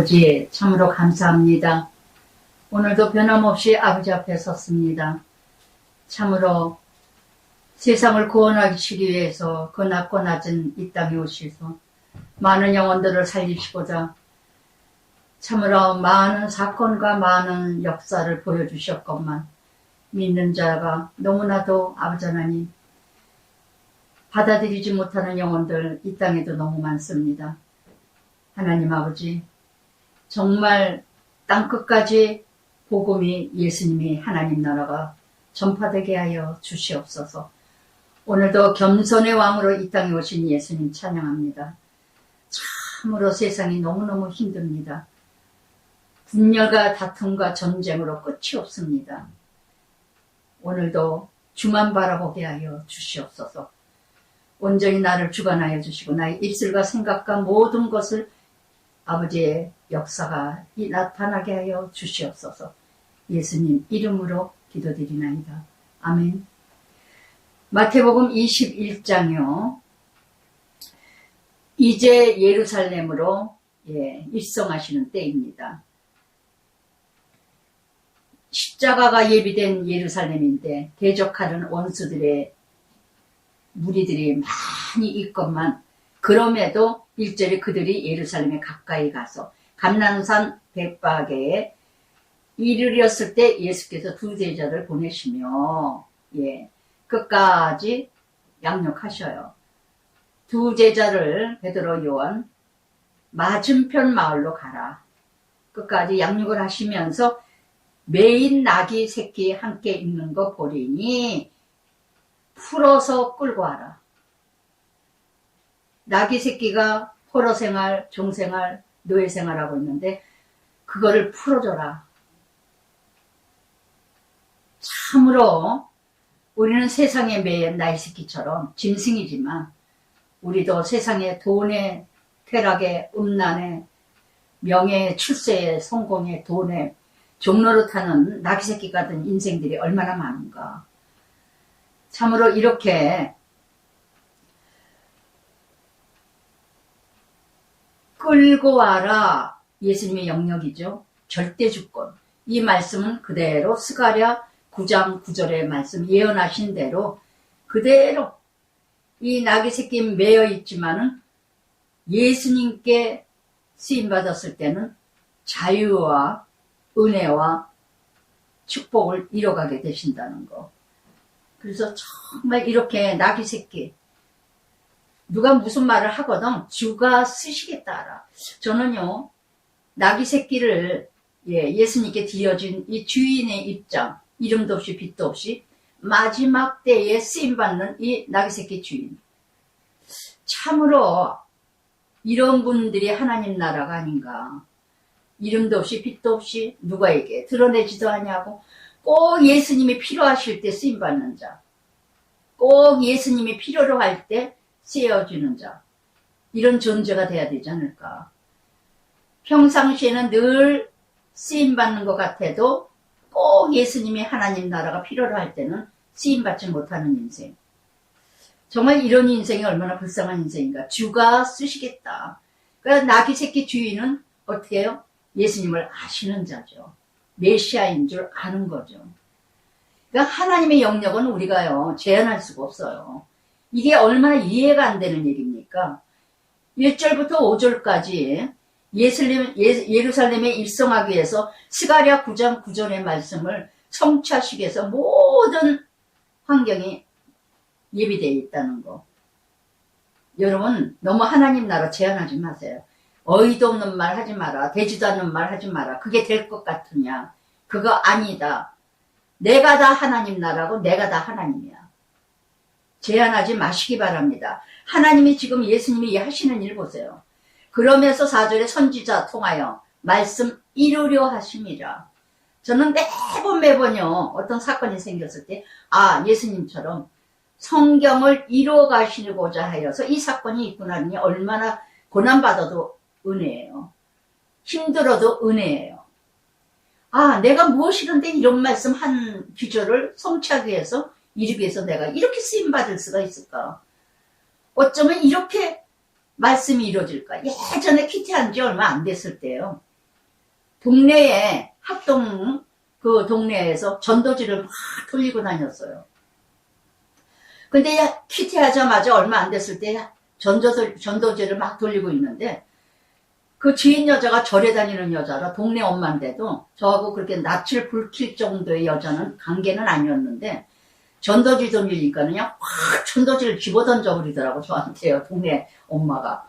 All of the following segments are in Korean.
아버지 참으로 감사합니다. 오늘도 변함없이 아버지 앞에 섰습니다. 참으로 세상을 구원하시기 위해서 그 낮고 낮은 이 땅에 오셔서 많은 영혼들을 살리시고자 참으로 많은 사건과 많은 역사를 보여주셨건만 믿는 자가 너무나도 아버지 하나님 받아들이지 못하는 영혼들 이 땅에도 너무 많습니다. 하나님 아버지 정말 땅끝까지 복음이 예수님이 하나님 나라가 전파되게 하여 주시옵소서. 오늘도 겸손의 왕으로 이 땅에 오신 예수님 찬양합니다. 참으로 세상이 너무너무 힘듭니다. 분열과 다툼과 전쟁으로 끝이 없습니다. 오늘도 주만 바라보게 하여 주시옵소서. 온전히 나를 주관하여 주시고 나의 입술과 생각과 모든 것을 아버지의 역사가 나타나게 하여 주시옵소서. 예수님 이름으로 기도드리나이다. 아멘. 마태복음 21장이요. 이제 예루살렘으로 입성하시는 때입니다. 십자가가 예비된 예루살렘인데 대적하는 원수들의 무리들이 많이 있건만 그럼에도 1절에 그들이 예루살렘에 가까이 가서 감람산 백박에 이르렀을 때 예수께서 두 제자를 보내시며 끝까지 양육하셔요. 두 제자를 베드로 요한 맞은편 마을로 가라. 끝까지 양육을 하시면서 매인 나귀 새끼 함께 있는 거 보리니 풀어서 끌고 와라. 나귀 새끼가 포로 생활, 종생활, 노예 생활하고 있는데 그거를 풀어줘라. 참으로 우리는 세상에 매인 나귀 새끼처럼 짐승이지만 우리도 세상의 돈의 쾌락의 음란의 명예의 출세의 성공의 돈의 종로로 타는 나귀 새끼 같은 인생들이 얼마나 많은가. 참으로 이렇게 끌고 와라. 예수님의 영역이죠. 절대 주권. 이 말씀은 그대로 스가랴 9장 9절의 말씀 예언하신 대로 그대로 이 나귀 새끼 매여 있지만은 예수님께 쓰임받았을 때는 자유와 은혜와 축복을 이뤄가게 되신다는 거. 그래서 정말 이렇게 나귀 새끼 누가 무슨 말을 하거든 주가 쓰시겠다 알아. 저는요 나귀 새끼를 예수님께 드려진 이 주인의 입장 이름도 없이 빛도 없이 마지막 때에 쓰임받는 이 나귀 새끼 주인 참으로 이런 분들이 하나님 나라가 아닌가. 이름도 없이 빛도 없이 누가에게 드러내지도 않냐고 꼭 예수님이 필요하실 때 쓰임받는 자 꼭 예수님이 필요로 할 때 쓰여지는 자 이런 존재가 돼야 되지 않을까. 평상시에는 늘 쓰임받는 것 같아도 꼭 예수님이 하나님 나라가 필요로 할 때는 쓰임받지 못하는 인생. 정말 이런 인생이 얼마나 불쌍한 인생인가. 주가 쓰시겠다. 그러니까 나귀 새끼 주인은 어떻게 해요? 예수님을 아시는 자죠. 메시아인 줄 아는 거죠. 그러니까 하나님의 영역은 우리가요 제한할 수가 없어요. 이게 얼마나 이해가 안 되는 얘기입니까? 1절부터 5절까지 예루살렘에 입성하기 위해서 스가랴 9장 9절의 말씀을 성취하시기 위해서 모든 환경이 예비되어 있다는 거. 여러분 너무 하나님 나라 제한하지 마세요. 어이도 없는 말 하지 마라. 되지도 않는 말 하지 마라. 그게 될 것 같으냐. 그거 아니다. 내가 다 하나님 나라고 내가 다 하나님이야. 제한하지 마시기 바랍니다. 하나님이 지금 예수님이 하시는 일 보세요. 그러면서 4절에 선지자 통하여 말씀 이루려 하심이라. 저는 매번요 어떤 사건이 생겼을 때 예수님처럼 성경을 이루어 가시고자 하여서 이 사건이 있구나니 얼마나 고난받아도 은혜예요. 힘들어도 은혜예요. 내가 무엇이든지 이런 말씀 한 규절을 성취하기 위해서 이루기 위해서 내가 이렇게 쓰임받을 수가 있을까? 어쩌면 이렇게 말씀이 이루어질까? 예전에 큐티한 지 얼마 안 됐을 때요. 동네에 학동 그 동네에서 전도지를 막 돌리고 다녔어요. 근데 큐티 하자마자 얼마 안 됐을 때 전도지를 막 돌리고 있는데 그 주인 여자가 절에 다니는 여자라 동네 엄마인데도 저하고 그렇게 낯을 붉힐 정도의 여자는 관계는 아니었는데 전도지 돌리니까 그냥 확 전도지를 집어던져 버리더라고 저한테요. 동네 엄마가.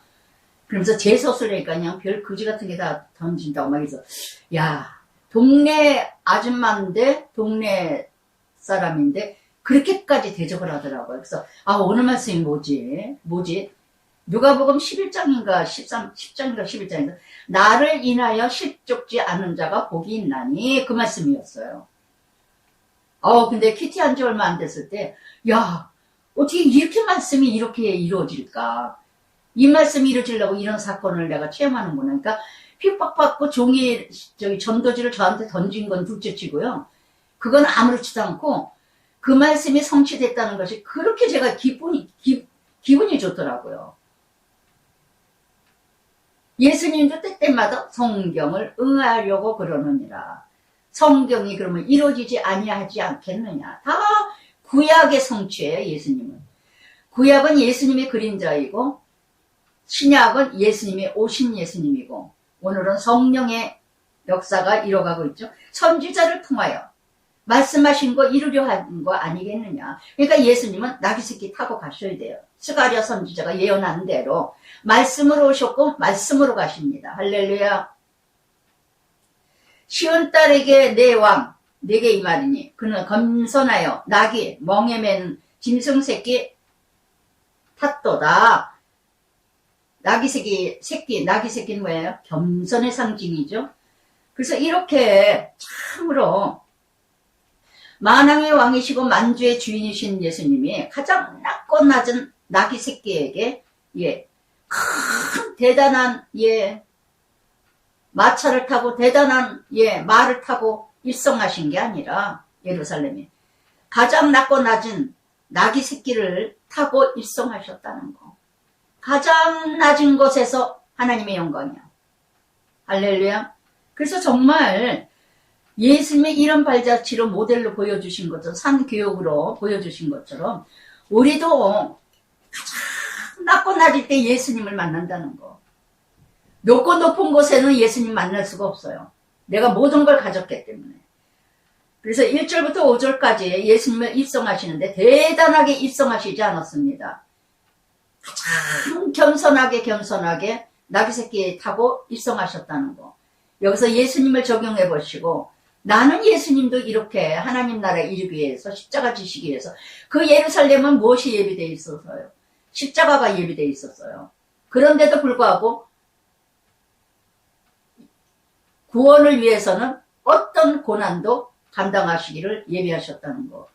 그러면서 제 소설이니까 그냥 별 거지 같은 게 다 던진다고 막 해서 야 동네 아줌마인데 동네 사람인데 그렇게까지 대접을 하더라고요. 그래서 아 오늘 말씀이 뭐지 누가복음 11장인가 10장인가 11장인가 나를 인하여 실족지 않은 자가 복이 있나니 그 말씀이었어요. 근데 키티 한 지 얼마 안 됐을 때 야 어떻게 이렇게 말씀이 이렇게 이루어질까, 이 말씀이 이루어지려고 이런 사건을 내가 체험하는구나. 그러니까 핍박받고 전도지를 저한테 던진 건 둘째치고요. 그건 아무렇지도 않고 그 말씀이 성취됐다는 것이 그렇게 제가 기분이 좋더라고요. 예수님도 때때마다 성경을 응하려고 그러느니라. 성경이 그러면 이루어지지 아니하지 않겠느냐. 다 구약의 성취예요. 예수님은. 구약은 예수님의 그림자이고 신약은 예수님이 오신 예수님이고 오늘은 성령의 역사가 이뤄가고 있죠. 선지자를 통하여 말씀하신 거 이루려 한 거 아니겠느냐. 그러니까 예수님은 나귀새끼 타고 가셔야 돼요. 스가랴 선지자가 예언한 대로 말씀으로 오셨고 말씀으로 가십니다. 할렐루야. 시온 딸에게 내 왕 내게 이 말이니 그는 겸손하여 나귀 멍에 맨 짐승 새끼 탔도다. 나귀 새끼는 뭐예요? 겸손의 상징이죠. 그래서 이렇게 참으로 만왕의 왕이시고 만주의 주인이신 예수님이 가장 낮고 낮은 나귀 새끼에게 큰 대단한 마차를 타고 대단한 말을 타고 입성하신 게 아니라 예루살렘이 가장 낮고 낮은 나귀 새끼를 타고 입성하셨다는 거. 가장 낮은 곳에서 하나님의 영광이야. 할렐루야. 그래서 정말 예수님의 이런 발자취로 모델로 보여주신 것처럼 산교육으로 보여주신 것처럼 우리도 가장 낮고 낮을 때 예수님을 만난다는 거. 높고 높은 곳에는 예수님 만날 수가 없어요. 내가 모든 걸 가졌기 때문에. 그래서 1절부터 5절까지 예수님을 입성하시는데 대단하게 입성하시지 않았습니다. 가장 겸손하게 나귀새끼 타고 입성하셨다는 거. 여기서 예수님을 적용해 보시고 나는 예수님도 이렇게 하나님 나라 이루기 위해서 십자가 지시기 위해서 그 예루살렘은 무엇이 예비되어 있었어요? 십자가가 예비되어 있었어요. 그런데도 불구하고 구원을 위해서는 어떤 고난도 감당하시기를 예비하셨다는 거.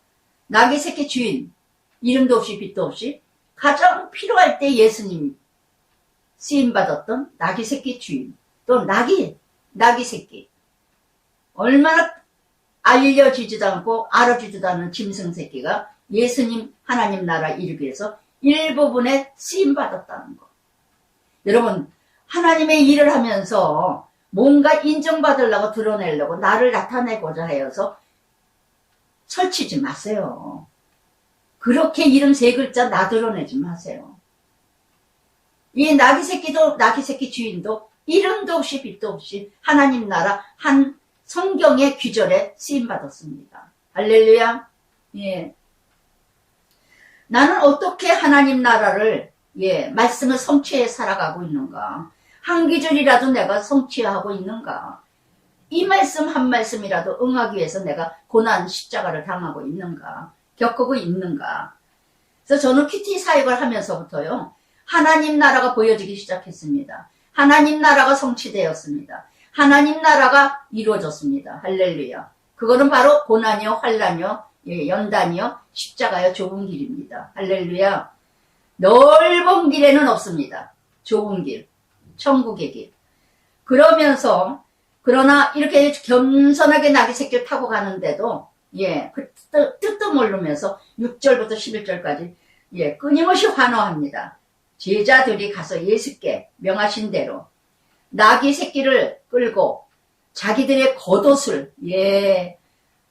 나귀새끼 주인, 이름도 없이 빛도 없이 가장 필요할 때 예수님 쓰임받았던 나귀새끼 주인, 또 나귀새끼. 얼마나 알려지지도 않고 알아주지도 않는 짐승 새끼가 예수님 하나님 나라 이루기 위해서 일부분에 쓰임받았다는 거. 여러분, 하나님의 일을 하면서 뭔가 인정받으려고 드러내려고 나를 나타내고자 하여서 설치지 마세요. 그렇게 이름 3글자 나 드러내지 마세요. 이 나귀새끼 주인도 이름도 없이 빛도 없이 하나님 나라 한 성경의 귀절에 쓰임받았습니다. 할렐루야. 나는 어떻게 하나님 나라를 말씀을 성취해 살아가고 있는가? 한 귀절이라도 내가 성취하고 있는가? 이 말씀 한 말씀이라도 응하기 위해서 내가 고난 십자가를 당하고 있는가? 겪고 있는가? 그래서 저는 큐티 사역을 하면서부터요. 하나님 나라가 보여지기 시작했습니다. 하나님 나라가 성취되었습니다. 하나님 나라가 이루어졌습니다. 할렐루야. 그거는 바로 고난이요, 환난이요, 연단이요, 십자가요, 좁은 길입니다. 할렐루야. 넓은 길에는 없습니다. 좁은 길, 천국의 길. 그러나 이렇게 겸손하게 나귀새끼를 타고 가는데도 그 뜻도 모르면서 6절부터 11절까지 끊임없이 환호합니다. 제자들이 가서 예수께 명하신 대로 나귀 새끼를 끌고 자기들의 겉옷을, 예,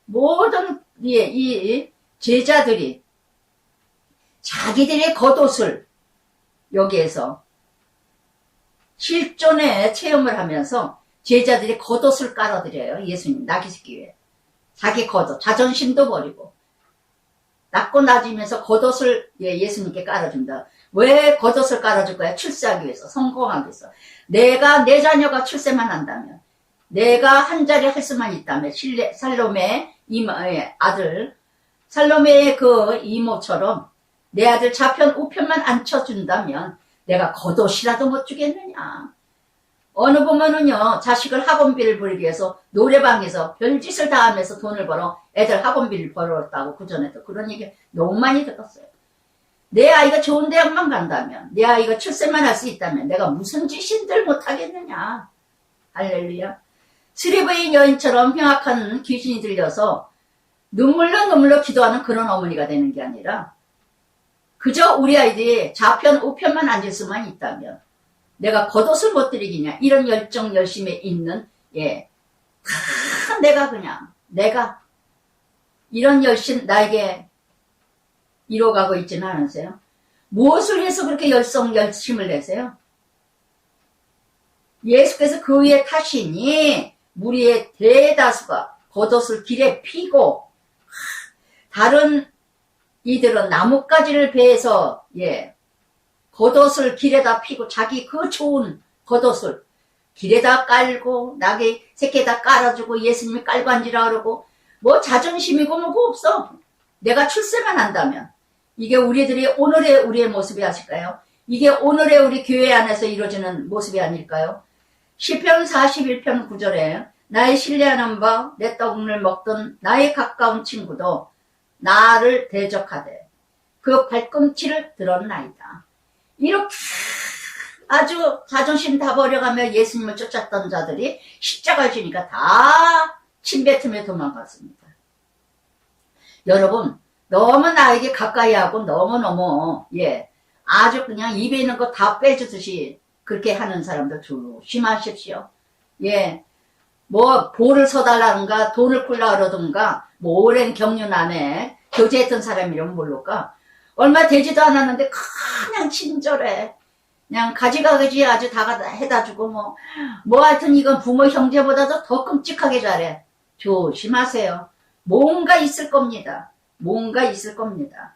모든, 예, 이 제자들이 자기들의 겉옷을 여기에서 실존의 체험을 하면서 제자들이 겉옷을 깔아드려요. 예수님 나기시기 위해. 자기 겉옷, 자존심도 버리고 낮고 낮으면서 겉옷을 예수님께 깔아준다. 왜 겉옷을 깔아줄 거야? 출세하기 위해서, 성공하기 위해서. 내가, 내 자녀가 출세만 한다면, 내가 한 자리 할 수만 있다면, 살로메의 아들, 살로메의 그 이모처럼 내 아들 좌편 우편만 앉혀준다면 내가 겉옷이라도 못 주겠느냐. 어느 보면은요, 자식을 학원비를 벌기 위해서 노래방에서 별짓을 다 하면서 돈을 벌어 애들 학원비를 벌었다고 그전에도 그런 얘기 너무 많이 들었어요. 내 아이가 좋은 대학만 간다면, 내 아이가 출세만 할 수 있다면 내가 무슨 짓인들 못하겠느냐. 할렐루야. 스리브인 여인처럼 흉악한 귀신이 들려서 눈물로 기도하는 그런 어머니가 되는 게 아니라 그저 우리 아이들이 좌편 우편만 앉을 수만 있다면 내가 겉옷을 못 드리겠냐. 이런 열정 열심에 있는, 예, 다 내가 이런 열심 나에게 이뤄가고 있지는 않으세요? 무엇을 해서 그렇게 열심을 내세요? 예수께서 그 위에 타시니 무리의 대다수가 겉옷을 길에 피고, 다른 이들은 나뭇가지를 베서, 예, 겉옷을 길에다 피고 자기 그 좋은 겉옷을 길에다 깔고 낙에 새끼에다 깔아주고 예수님이 깔고 앉으라 그러고 뭐 자존심이고 뭐고 없어. 내가 출세만 한다면 이게 우리들이 오늘의 우리의 모습이 아실까요? 이게 오늘의 우리 교회 안에서 이루어지는 모습이 아닐까요? 시편 41편 9절에 나의 신뢰하는 바 내 떡을 먹던 나의 가까운 친구도 나를 대적하되 그 발꿈치를 들었나이다. 이렇게 아주 자존심 다 버려가며 예수님을 쫓았던 자들이 십자가를 지니까 다 침뱉으며 도망갔습니다. 여러분, 너무 나에게 가까이 하고 너무너무, 예, 아주 그냥 입에 있는 거 다 빼주듯이 그렇게 하는 사람들 조심하십시오. 예, 뭐 볼을 서달라는가 돈을 굴라 그러던가 뭐 오랜 경륜 안에 교제했던 사람이라면 모를까. 얼마 되지도 않았는데 그냥 친절해. 그냥 가지가지 아주 다 해다 주고 뭐 하여튼 이건 부모 형제보다도 더 끔찍하게 잘해. 조심하세요. 뭔가 있을 겁니다. 뭔가 있을 겁니다.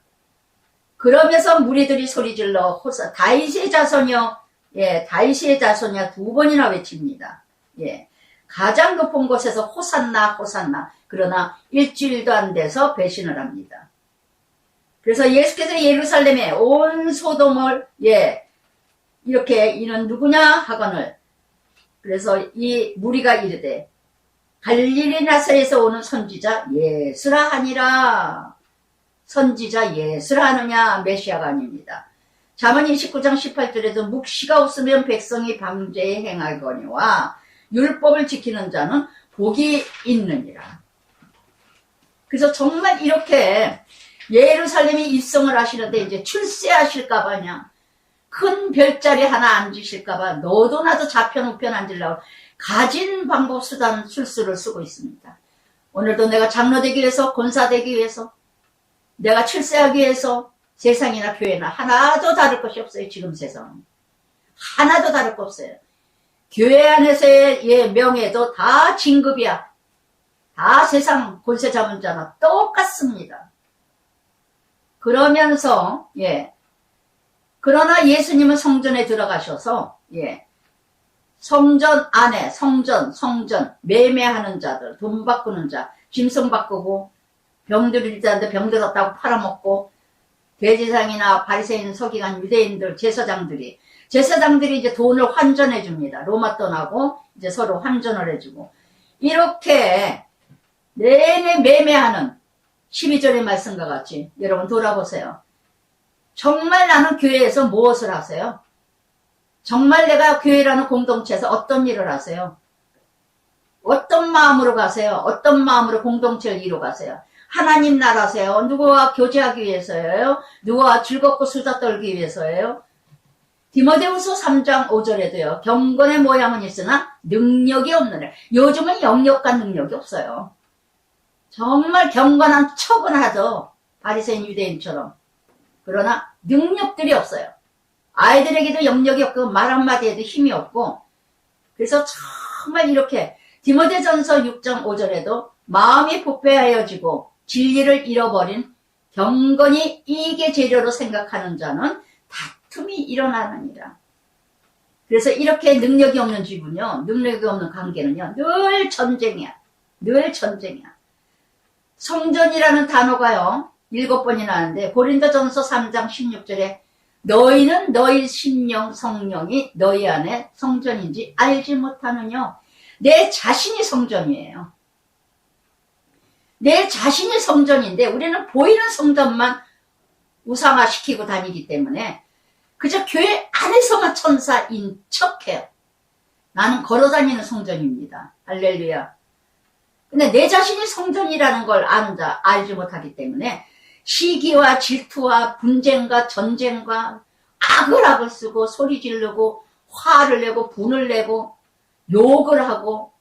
그러면서 무리들이 소리질러 다윗의 자손이여, 예, 다윗의 자손이여 두 번이나 외칩니다. 예, 가장 높은 곳에서 호산나 호산나. 그러나 일주일도 안 돼서 배신을 합니다. 그래서 예수께서 예루살렘에 온 소돔을, 예, 이렇게 이는 누구냐 하거늘, 그래서 이 무리가 이르되 갈릴리 나사렛에서 오는 선지자 예수라 하니라. 선지자 예수라 하느냐. 메시아가 아닙니다. 잠언 29장 18절에도 묵시가 없으면 백성이 방죄에 행하거니와 율법을 지키는 자는 복이 있느니라. 그래서 정말 이렇게 예루살렘에 입성을 하시는데 이제 출세하실까봐 그냥 큰 별자리 하나 앉으실까봐 너도 나도 좌편 우편 앉으려고 가진 방법 수단 술수를 쓰고 있습니다. 오늘도 내가 장로 되기 위해서, 권사 되기 위해서, 내가 출세하기 위해서 세상이나 교회나 하나도 다를 것이 없어요. 지금 세상은 하나도 다를 거 없어요. 교회 안에서의 명예도 다 진급이야. 다 세상 권세 잡은 자나 똑같습니다. 그러면서, 예, 그러나 예수님은 성전에 들어가셔서, 예, 성전 안에 성전 매매하는 자들, 돈 바꾸는 자, 짐승 바꾸고 병들을 일자는데 병들었다고 팔아먹고 대제사장이나 바리새인 서기관 유대인들 제사장들이 이제 돈을 환전해 줍니다. 로마 돈하고 이제 서로 환전을 해주고 이렇게 내내 매매하는 12절의 말씀과 같이 여러분 돌아보세요. 정말 나는 교회에서 무엇을 하세요? 정말 내가 교회라는 공동체에서 어떤 일을 하세요? 어떤 마음으로 가세요? 어떤 마음으로 공동체를 이루가세요? 하나님 나라세요? 누구와 교제하기 위해서예요? 누구와 즐겁고 수다 떨기 위해서예요? 디모데후서 3장 5절에도요. 경건의 모양은 있으나 능력이 없느니라. 요즘은 영역과 능력이 없어요. 정말 경건한 척은 하죠. 바리새인 유대인처럼. 그러나 능력들이 없어요. 아이들에게도 영역이 없고 말 한마디에도 힘이 없고, 그래서 정말 이렇게 디모데전서 6장 5절에도 마음이 부패하여지고 진리를 잃어버린 경건이 이익의 재료로 생각하는 자는 다툼이 일어나느니라. 그래서 이렇게 능력이 없는 집은요, 능력이 없는 관계는요, 늘 전쟁이야. 늘 전쟁이야. 성전이라는 단어가요, 7번이 나왔는데 고린도전서 3장 16절에 너희는 너희 심령 성령이 너희 안에 성전인지 알지 못하느냐. 내 자신이 성전이에요. 내 자신이 성전인데 우리는 보이는 성전만 우상화시키고 다니기 때문에 그저 교회 안에서만 천사인 척해요. 나는 걸어다니는 성전입니다. 할렐루야. 근데 내 자신이 성전이라는 걸 알지 못하기 때문에 시기와 질투와 분쟁과 전쟁과 악을 쓰고 소리 지르고 화를 내고 분을 내고 욕을 하고,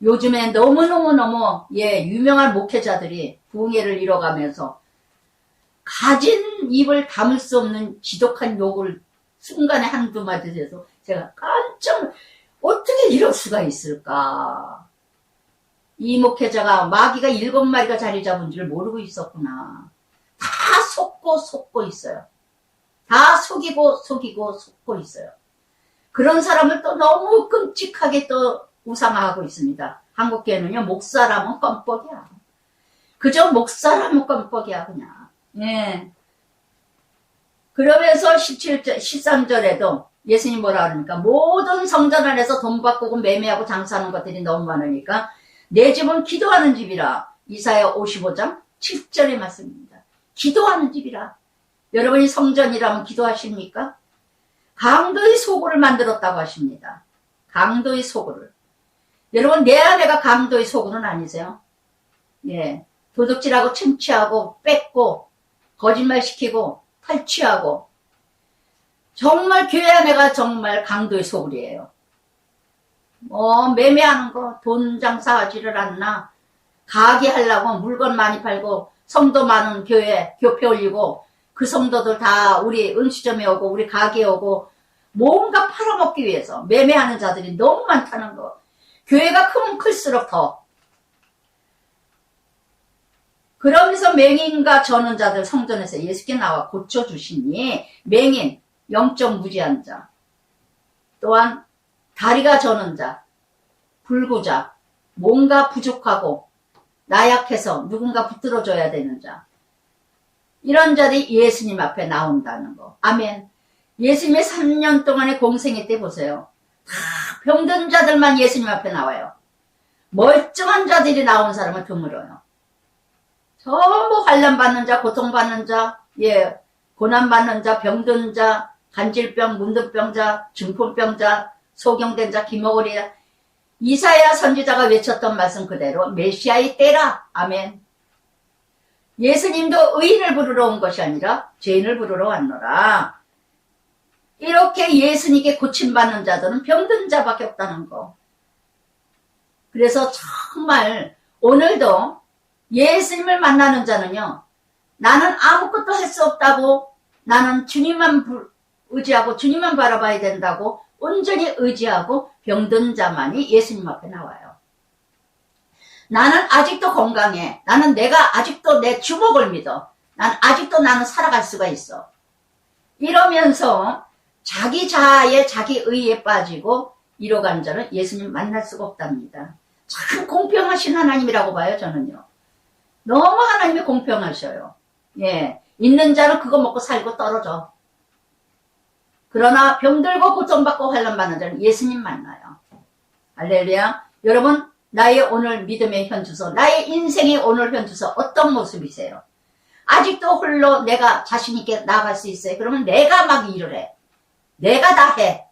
요즘에 너무너무 유명한 목회자들이 부흥회를 이뤄가면서 가진 입을 담을 수 없는 지독한 욕을 순간에 한두 마디 해서 제가 깜짝, 어떻게 이럴 수가 있을까. 이 목회자가 마귀가 7마리가 자리 잡은 줄 모르고 있었구나. 다 속고 있어요. 다 속이고 있어요. 그런 사람을 또 너무 끔찍하게 또 우상화하고 있습니다. 한국교회는요, 목사라면 껌뻑이야. 그저 목사라면 껌뻑이야, 그냥. 예. 그러면서 13절에도 예수님 뭐라 그러니까 모든 성전 안에서 돈 바꾸고 매매하고 장사하는 것들이 너무 많으니까 내 집은 기도하는 집이라. 이사야 55장 7절의 말씀입니다. 기도하는 집이라. 여러분이 성전이라면 기도하십니까? 강도의 소굴을 만들었다고 하십니다. 강도의 소굴을. 여러분, 내 아내가 강도의 소굴은 아니세요? 예. 도둑질하고 침취하고 뺏고 거짓말시키고 탈취하고 정말 교회 아내가 정말 강도의 소굴이에요. 매매하는 거, 돈 장사하지를 않나, 가게 하려고 물건 많이 팔고 성도 많은 교회 교표 올리고 그 성도들 다 우리 은수점에 오고 우리 가게에 오고 뭔가 팔아먹기 위해서 매매하는 자들이 너무 많다는 거. 교회가 크면 클수록 더. 그러면서 맹인과 저는 자들 성전에서 예수께 나와 고쳐주시니 맹인, 영적 무지한 자, 또한 다리가 저는 자, 불구자, 뭔가 부족하고 나약해서 누군가 붙들어줘야 되는 자, 이런 자들이 예수님 앞에 나온다는 거. 아멘. 예수님의 3년 동안의 공생애 때 보세요. 다 병든 자들만 예수님 앞에 나와요. 멀쩡한 자들이 나온 사람은 드물어요. 전부 환난받는 자, 고통받는 자, 고난받는 자, 병든 자, 간질병, 문득병자, 중풍병자, 소경된 자, 기머거리자. 이사야 선지자가 외쳤던 말씀 그대로 메시아의 때라. 아멘. 예수님도 의인을 부르러 온 것이 아니라 죄인을 부르러 왔노라. 이렇게 예수님께 고침받는 자들은 병든 자밖에 없다는 거. 그래서 정말 오늘도 예수님을 만나는 자는요, 나는 아무것도 할 수 없다고, 나는 주님만 의지하고 주님만 바라봐야 된다고 온전히 의지하고 병든 자만이 예수님 앞에 나와요. 나는 아직도 건강해. 내가 아직도 내 주먹을 믿어. 아직도 나는 살아갈 수가 있어. 이러면서 자기 자아에 자기 의에 빠지고 이뤄간 자는 예수님 만날 수가 없답니다. 참 공평하신 하나님이라고 봐요, 저는요. 너무 하나님이 공평하셔요. 예. 있는 자는 그거 먹고 살고 떨어져. 그러나 병들고 고통받고 환난받는 자는 예수님 만나요. 할렐루야. 여러분, 나의 오늘 믿음의 현주소, 나의 인생의 오늘 현주소 어떤 모습이세요? 아직도 홀로 내가 자신있게 나아갈 수 있어요? 그러면 내가 막 일을 해. 내가 다 해.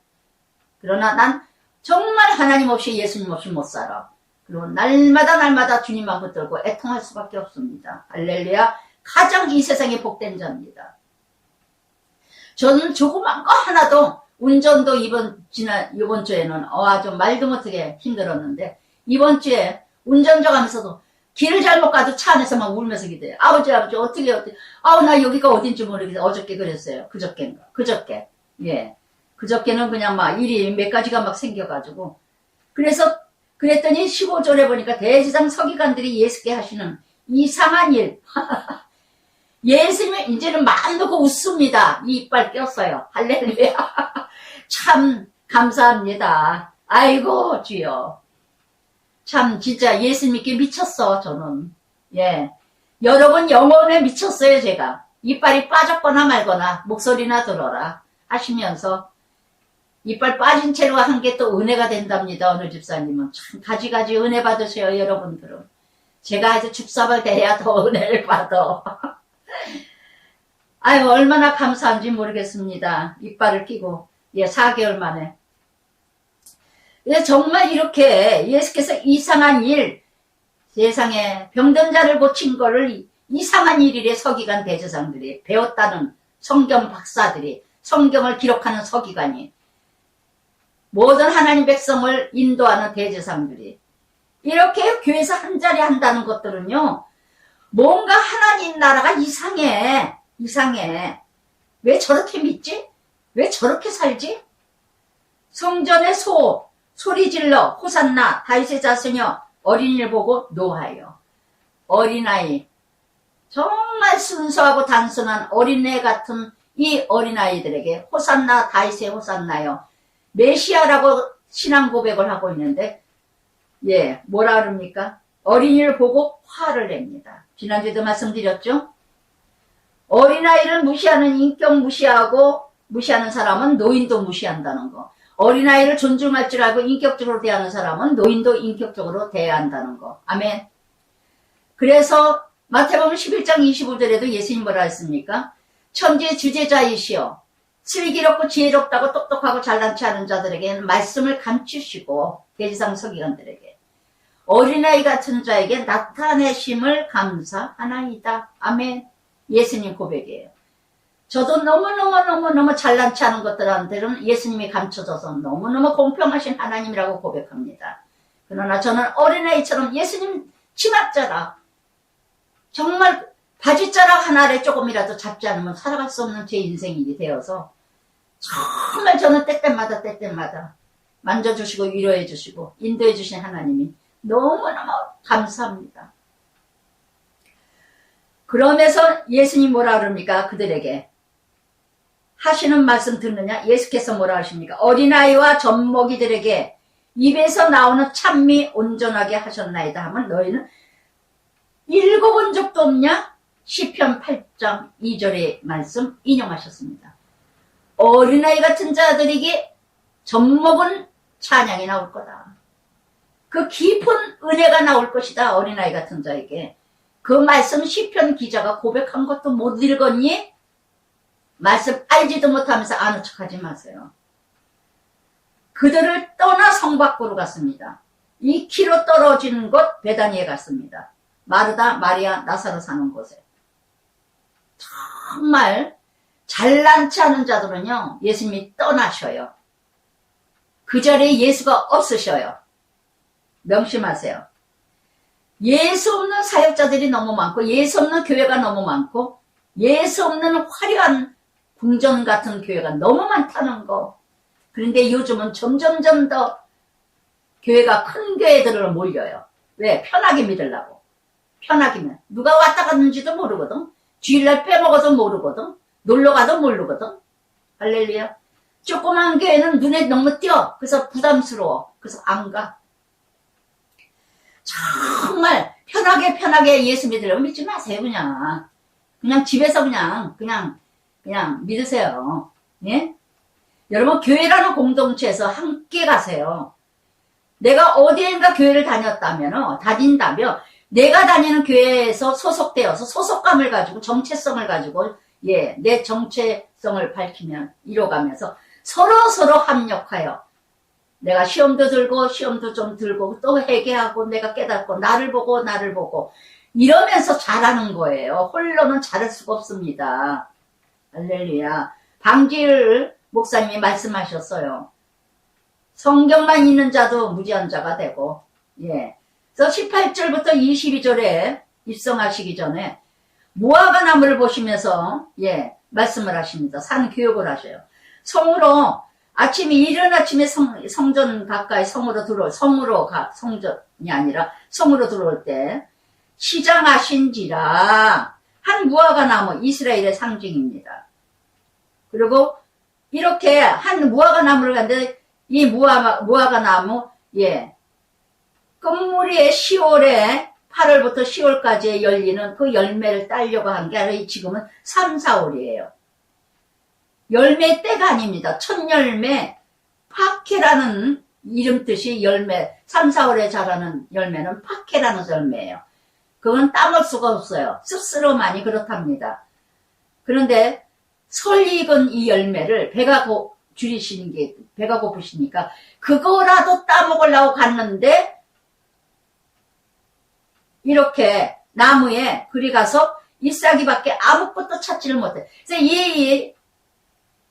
그러나 난 정말 하나님 없이 예수님 없이 못 살아. 그리고 날마다 주님만 붙들고 애통할 수밖에 없습니다. 할렐루야. 가장 이 세상에 복된 자입니다. 저는 조그만 거 하나도 운전도 이번 주에는 좀 말도 못하게 힘들었는데 이번 주에 운전자 가면서도 길을 잘못 가도 차 안에서 막 울면서 기대요. 아버지 어떻게 나 여기가 어딘지 모르겠어요. 어저께 그랬어요. 그저께 예 그저께는 그냥 막 일이 몇 가지가 막 생겨가지고 그랬더니 15절에 보니까 대제사장 서기관들이 예수께 하시는 이상한 일 예수님은 이제는 마음 놓고 웃습니다. 이 이빨 꼈어요. 할렐루야. 참 감사합니다. 아이고 주여. 참 진짜 예수 믿기 미쳤어 저는. 예, 여러분 영혼에 미쳤어요 제가. 이빨이 빠졌거나 말거나 목소리나 들어라 하시면서 이빨 빠진 채로 한 게 또 은혜가 된답니다. 어느 집사님은 참 가지가지 은혜 받으세요 여러분들은. 제가 아주 죽사발 돼야 더 은혜를 받아. 아유 얼마나 감사한지 모르겠습니다. 이빨을 끼고 4개월 만에. 정말 이렇게 예수께서 이상한 일, 세상에 병든 자를 고친 거를 이상한 일이래 서기관 대제사장들이 배웠다는 성경 박사들이 성경을 기록하는 서기관이 모든 하나님 백성을 인도하는 대제사장들이 이렇게 교회에서 한 자리 한다는 것들은요 뭔가 하나님 나라가 이상해. 왜 저렇게 믿지? 왜 저렇게 살지? 성전의 소리 질러 호산나 다윗의 자손이여 어린이를 보고 노하여. 어린아이 정말 순수하고 단순한 어린애 같은 이 어린아이들에게 호산나 다윗의 호산나여 메시아라고 신앙 고백을 하고 있는데 뭐라 그럽니까? 어린이를 보고 화를 냅니다. 지난주에도 말씀드렸죠? 어린아이를 무시하는 인격 무시하는 사람은 노인도 무시한다는 거. 어린아이를 존중할 줄 알고 인격적으로 대하는 사람은 노인도 인격적으로 대해야 한다는 거. 아멘. 그래서 마태복음 11장 25절에도 예수님 뭐라 했습니까? 천지의 주제자이시여 슬기롭고 지혜롭다고 똑똑하고 잘난치 않은 자들에게는 말씀을 감추시고 대지상 서기관들에게 어린아이 같은 자에게 나타내심을 감사하나이다. 아멘. 예수님 고백이에요. 저도 너무너무 잘난치 않은 것들한테는 예수님이 감춰줘서 너무너무 공평하신 하나님이라고 고백합니다. 그러나 저는 어린아이처럼 예수님 치맛자락 정말 바지자락 하나를 조금이라도 잡지 않으면 살아갈 수 없는 제 인생이 되어서 정말 저는 때때마다 만져주시고 위로해주시고 인도해주신 하나님이 너무너무 감사합니다. 그러면서 예수님 뭐라 그럽니까? 그들에게 하시는 말씀 듣느냐? 예수께서 뭐라 하십니까? 어린아이와 젖먹이들에게 입에서 나오는 찬미 온전하게 하셨나이다 하면 너희는 읽어본 적도 없냐? 시편 8장 2절의 말씀 인용하셨습니다. 어린아이 같은 자들에게 젖먹은 찬양이 나올 거다. 그 깊은 은혜가 나올 것이다. 어린아이 같은 자에게. 그 말씀 시편 기자가 고백한 것도 못 읽었니? 말씀 알지도 못하면서 아는 척하지 마세요. 그들을 떠나 성 밖으로 갔습니다. 2km 떨어지는 곳 베다니에 갔습니다. 마르다, 마리아, 나사로 사는 곳에. 정말 잘난치 않은 자들은요 예수님이 떠나셔요. 그 자리에 예수가 없으셔요. 명심하세요. 예수 없는 사역자들이 너무 많고 예수 없는 교회가 너무 많고 예수 없는 화려한 궁전 같은 교회가 너무 많다는 거. 그런데 요즘은 점점점 더 교회가 큰 교회들을 몰려요. 왜? 편하게 믿으려고. 편하게면 누가 왔다 갔는지도 모르거든. 주일날 빼먹어도 모르거든. 놀러가도 모르거든. 할렐루야. 조그만 교회는 눈에 너무 띄어. 그래서 부담스러워. 그래서 안 가. 정말 편하게 예수 믿으려고 믿지 마세요. 그냥 집에서 그냥 믿으세요. 예? 여러분 교회라는 공동체에서 함께 가세요. 내가 어디엔가 교회를 다닌다면 내가 다니는 교회에서 소속되어서 소속감을 가지고 정체성을 가지고 내 정체성을 밝히면 이뤄가면서 서로 합력하여 내가 시험도 좀 들고 또 회개하고 내가 깨닫고 나를 보고 이러면서 잘하는 거예요. 홀로는 잘할 수가 없습니다. 할렐루야. 방지를 목사님이 말씀하셨어요. 성경만 있는 자도 무지한 자가 되고, 예. 그래서 18절부터 22절에 입성하시기 전에 무화과 나무를 보시면서, 예, 말씀을 하십니다. 산 교육을 하셔요. 성으로, 이른 아침에 성전 가까이 성전이 아니라 성으로 들어올 때, 시장하신지라, 한 무화과 나무, 이스라엘의 상징입니다. 그리고 이렇게 한 무화과 나무를 갔는데, 이 무화과 나무, 예, 끝무리에 10월에 8월부터 10월까지 열리는 그 열매를 따려고 한 게 지금은 3, 4월이에요. 열매 때가 아닙니다. 첫 열매, 파케라는 이름 뜻이 열매, 3, 4월에 자라는 열매는 파케라는 열매예요. 그건 따먹을 수가 없어요. 씁쓸하니 그렇답니다. 그런데 설 익은 이 열매를 배가 고프시니까 그거라도 따먹으려고 갔는데 이렇게 나무에 그리 가서 잎사귀밖에 아무것도 찾지를 못해. 그래서 이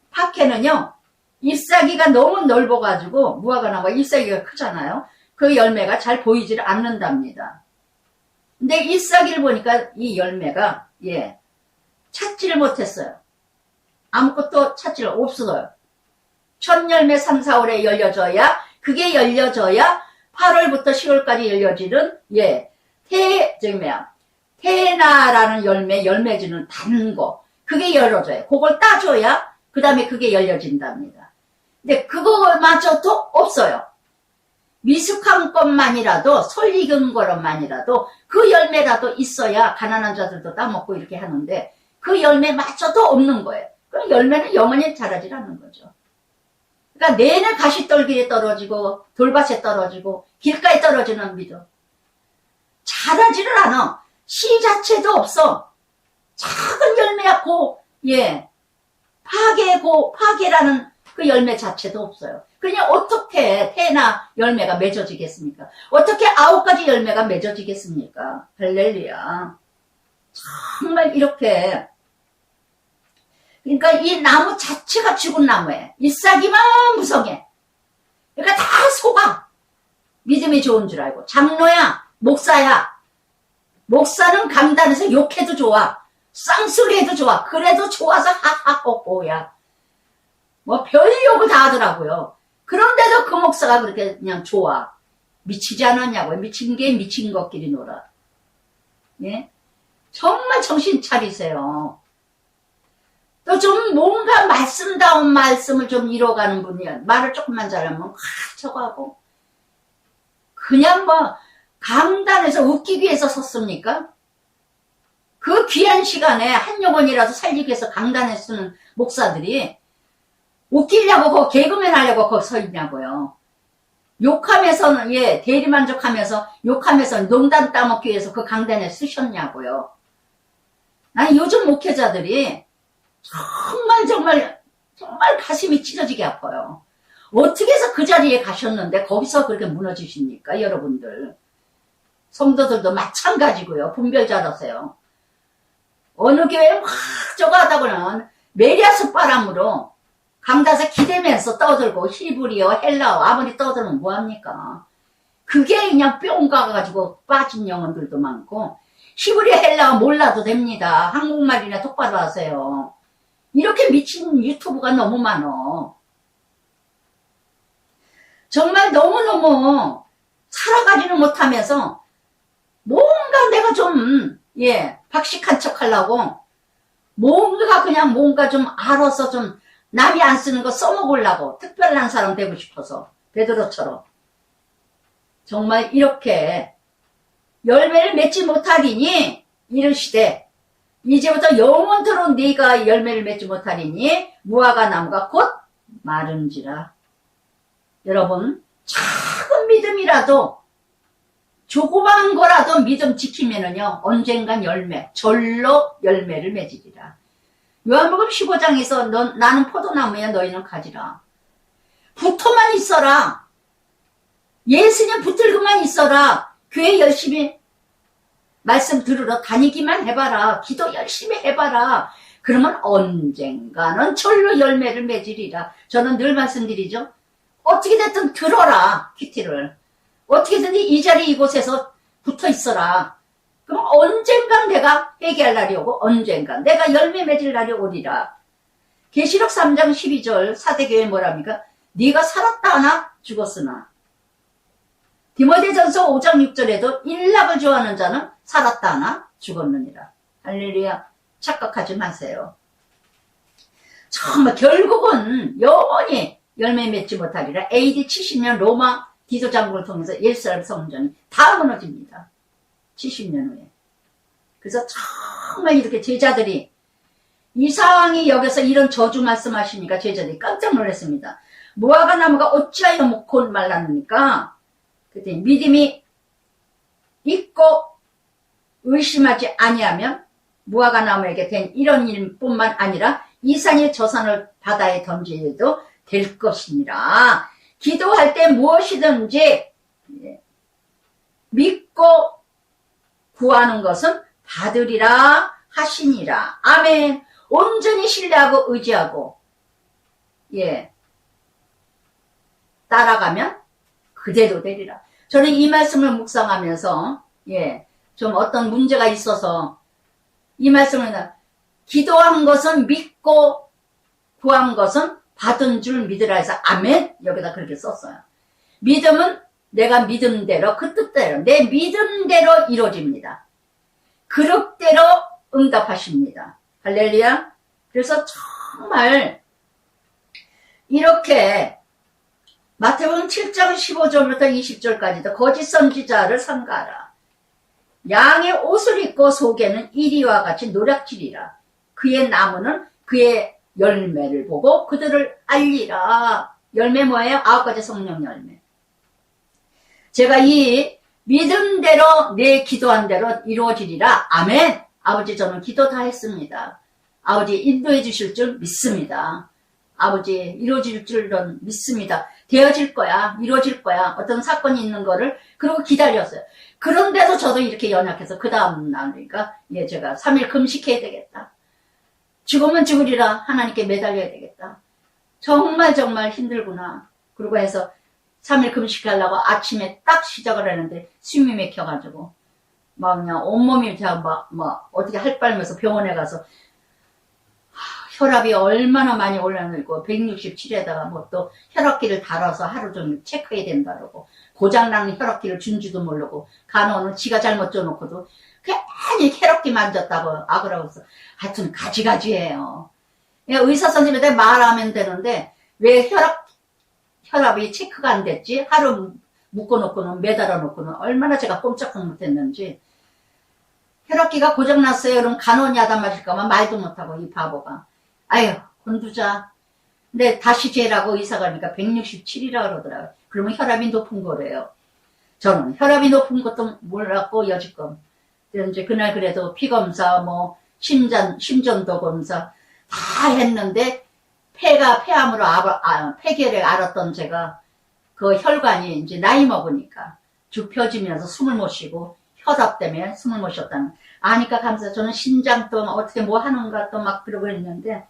파케는요, 잎사귀가 너무 넓어가지고 무화과 나무가 잎사귀가 크잖아요. 그 열매가 잘 보이지를 않는답니다. 근데 잎사귀를 보니까 이 열매가, 예, 찾지를 못했어요. 아무것도 찾지를 없어요. 첫 열매 3, 4월에 열려져야, 그게 열려져야 8월부터 10월까지 열려지는, 예, 테나라는 열매주는 단 거. 그게 열려져요. 그걸 따줘야, 그 다음에 그게 열려진답니다. 근데 그거마저도 없어요. 미숙한 것만이라도, 설 익은 것만이라도, 그 열매라도 있어야 가난한 자들도 따먹고 이렇게 하는데, 그 열매마저도 없는 거예요. 그럼 열매는 영원히 자라질 않는 거죠. 그러니까 내내 가시떨기에 떨어지고, 돌밭에 떨어지고, 길가에 떨어지는 믿음. 자라지를 않아. 씨 자체도 없어. 작은 열매야, 예. 파계라는 그 열매 자체도 없어요. 그냥 어떻게 테나 열매가 맺어지겠습니까? 어떻게 9가지 열매가 맺어지겠습니까? 할렐루야. 정말 이렇게. 그러니까 이 나무 자체가 죽은 나무예요. 잎사귀만 무성해. 그러니까 다 속아. 믿음이 좋은 줄 알고. 장로야, 목사야. 목사는 강단에서 욕해도 좋아. 쌍소리해도 좋아. 그래도 좋아서 하하호호야. 뭐 별 욕을 다 하더라고요. 그런데도 그 목사가 그렇게 그냥 좋아. 미치지 않았냐고요. 미친 게 미친 것끼리 놀아. 예? 정말 정신 차리세요. 또 좀 뭔가 말씀다운 말씀을 좀 이뤄가는 분이야. 말을 조금만 잘하면 저거 하고. 그냥 뭐 강단에서 웃기기 위해서 섰습니까? 그 귀한 시간에 한 영혼이라도 살리기 위해서 강단에 쓰는 목사들이 웃기려고 거기 개그맨 하려고 거기 서 있냐고요. 욕하면서는, 예, 대리만족하면서 욕하면서 농단 따먹기 위해서 그 강단에 쓰셨냐고요. 아니, 요즘 목회자들이 정말 가슴이 찢어지게 아파요. 어떻게 해서 그 자리에 가셨는데 거기서 그렇게 무너지십니까, 여러분들? 성도들도 마찬가지고요. 분별 잘하세요. 어느 교회에 막 저거 하다고는 메리아스 바람으로 강단에서 기대면서 떠들고 히브리어, 헬라어 아무리 떠들면 뭐합니까? 그게 그냥 뿅 가가지고 빠진 영혼들도 많고 히브리어, 헬라어 몰라도 됩니다. 한국말이나 똑바로 하세요. 이렇게 미친 유튜브가 너무 많어. 정말 너무너무 살아가지는 못하면서 뭔가 내가 좀, 예, 박식한 척 하려고 뭔가 좀 알아서 좀 남이 안 쓰는 거 써먹으려고 특별한 사람 되고 싶어서 베드로처럼 정말 이렇게 열매를 맺지 못하리니 이르시되 이제부터 영원토록 네가 열매를 맺지 못하리니 무화과 나무가 곧 마른지라. 여러분, 작은 믿음이라도 조그만 거라도 믿음 지키면은요 언젠간 절로 열매를 맺으리라. 요한복음 15장에서 나는 포도나무야 너희는 가지라. 붙어만 있어라. 예수님 붙들고만 있어라. 교회 열심히 말씀 들으러 다니기만 해봐라. 기도 열심히 해봐라. 그러면 언젠가는 철로 열매를 맺으리라. 저는 늘 말씀드리죠. 어떻게 됐든 들어라, 큐티를. 어떻게든지 이 자리 이곳에서 붙어 있어라. 그럼 언젠간 내가 회개할 날이 오고 언젠간 내가 열매 맺을 날이 오리라. 계시록 3장 12절 사대교회 뭐랍니까? 네가 살았다 하나 죽었으나. 디모데전서 5장 6절에도 일락을 좋아하는 자는 살았다 하나 죽었느니라. 할렐루야. 착각하지 마세요. 정말 결국은 영원히 열매 맺지 못하리라. AD 70년 로마 디도 장군을 통해서 예루살렘 성전이 다 무너집니다. 70년 후에. 그래서 정말 이렇게 제자들이 이상히 여기서 이런 저주 말씀하시니까 제자들이 깜짝 놀랐습니다. 무화과 나무가 어찌하여 먹고 말랐느니까? 그랬더니 믿음이 있고 의심하지 아니하면 무화과 나무에게 된 이런 일뿐만 아니라 이 산이 저 산을 바다에 던지려도 될 것이니라. 기도할 때 무엇이든지 믿고 구하는 것은 받으리라 하시니라. 아멘. 온전히 신뢰하고 의지하고 따라가면 그대로 되리라. 저는 이 말씀을 묵상하면서 좀 어떤 문제가 있어서 이 말씀을 기도한 것은 믿고 구한 것은 받은 줄 믿으라 해서 아멘 여기다 그렇게 썼어요. 믿음은 내가 믿음대로 그 뜻대로 내 믿음대로 이루어집니다. 그릇대로 응답하십니다. 할렐루야. 그래서 정말 이렇게 마태복음 7장 15절부터 20절까지도 거짓 선지자를 삼가하라. 양의 옷을 입고 속에는 이리와 같이 노략질이라. 그의 나무는 그의 열매를 보고 그들을 알리라. 열매 뭐예요? 9가지 성령 열매. 제가 이 믿음대로 내 기도한 대로 이루어지리라. 아멘. 아버지 저는 기도 다 했습니다. 아버지 인도해 주실 줄 믿습니다. 아버지 이루어질 줄은 믿습니다. 되어질 거야. 이루어질 거야. 어떤 사건이 있는 거를 그러고 기다렸어요. 그런데도 저도 이렇게 연약해서 그 다음 날이니까 제가 3일 금식해야 되겠다. 죽으면 죽으리라. 하나님께 매달려야 되겠다. 정말 힘들구나. 그러고 해서 3일 금식하려고 아침에 딱 시작을 했는데 숨이 막혀가지고 막 그냥 온몸이 막 어떻게 할 빨면서 병원에 가서 혈압이 얼마나 많이 올라가고 167에다가 뭐 또 혈압기를 달아서 하루 종일 체크해야 된다 그러고 고장난 혈압기를 준지도 모르고 간호는 지가 잘못 줘놓고도 괜히 혈압기 만졌다고 악으라고 해서 하여튼 가지가지해요. 의사 선생님한테 말하면 되는데 왜 혈압이 체크가 안 됐지? 하루 묶어놓고는 매달아 놓고는 얼마나 제가 꼼짝도 못했는지. 혈압기가 고장났어요. 그럼 간호니 하다 마실까봐 말도 못하고 이 바보가. 아유 건두자. 근데 다시 재라고 의사가 그러니까 167이라 그러더라고요. 그러면 혈압이 높은 거래요. 저는 혈압이 높은 것도 몰랐고 여지껏. 이제 그날 그래도 피검사 뭐 심전도 검사 다 했는데 폐암으로 폐결핵 알았던 제가 그 혈관이 이제 나이 먹으니까 죽 펴지면서 숨을 못 쉬고 혈압 때문에 숨을 못 쉬었다는 아니까 감사해요. 저는 신장 또 어떻게 뭐 하는가 또 막 그러고 있는데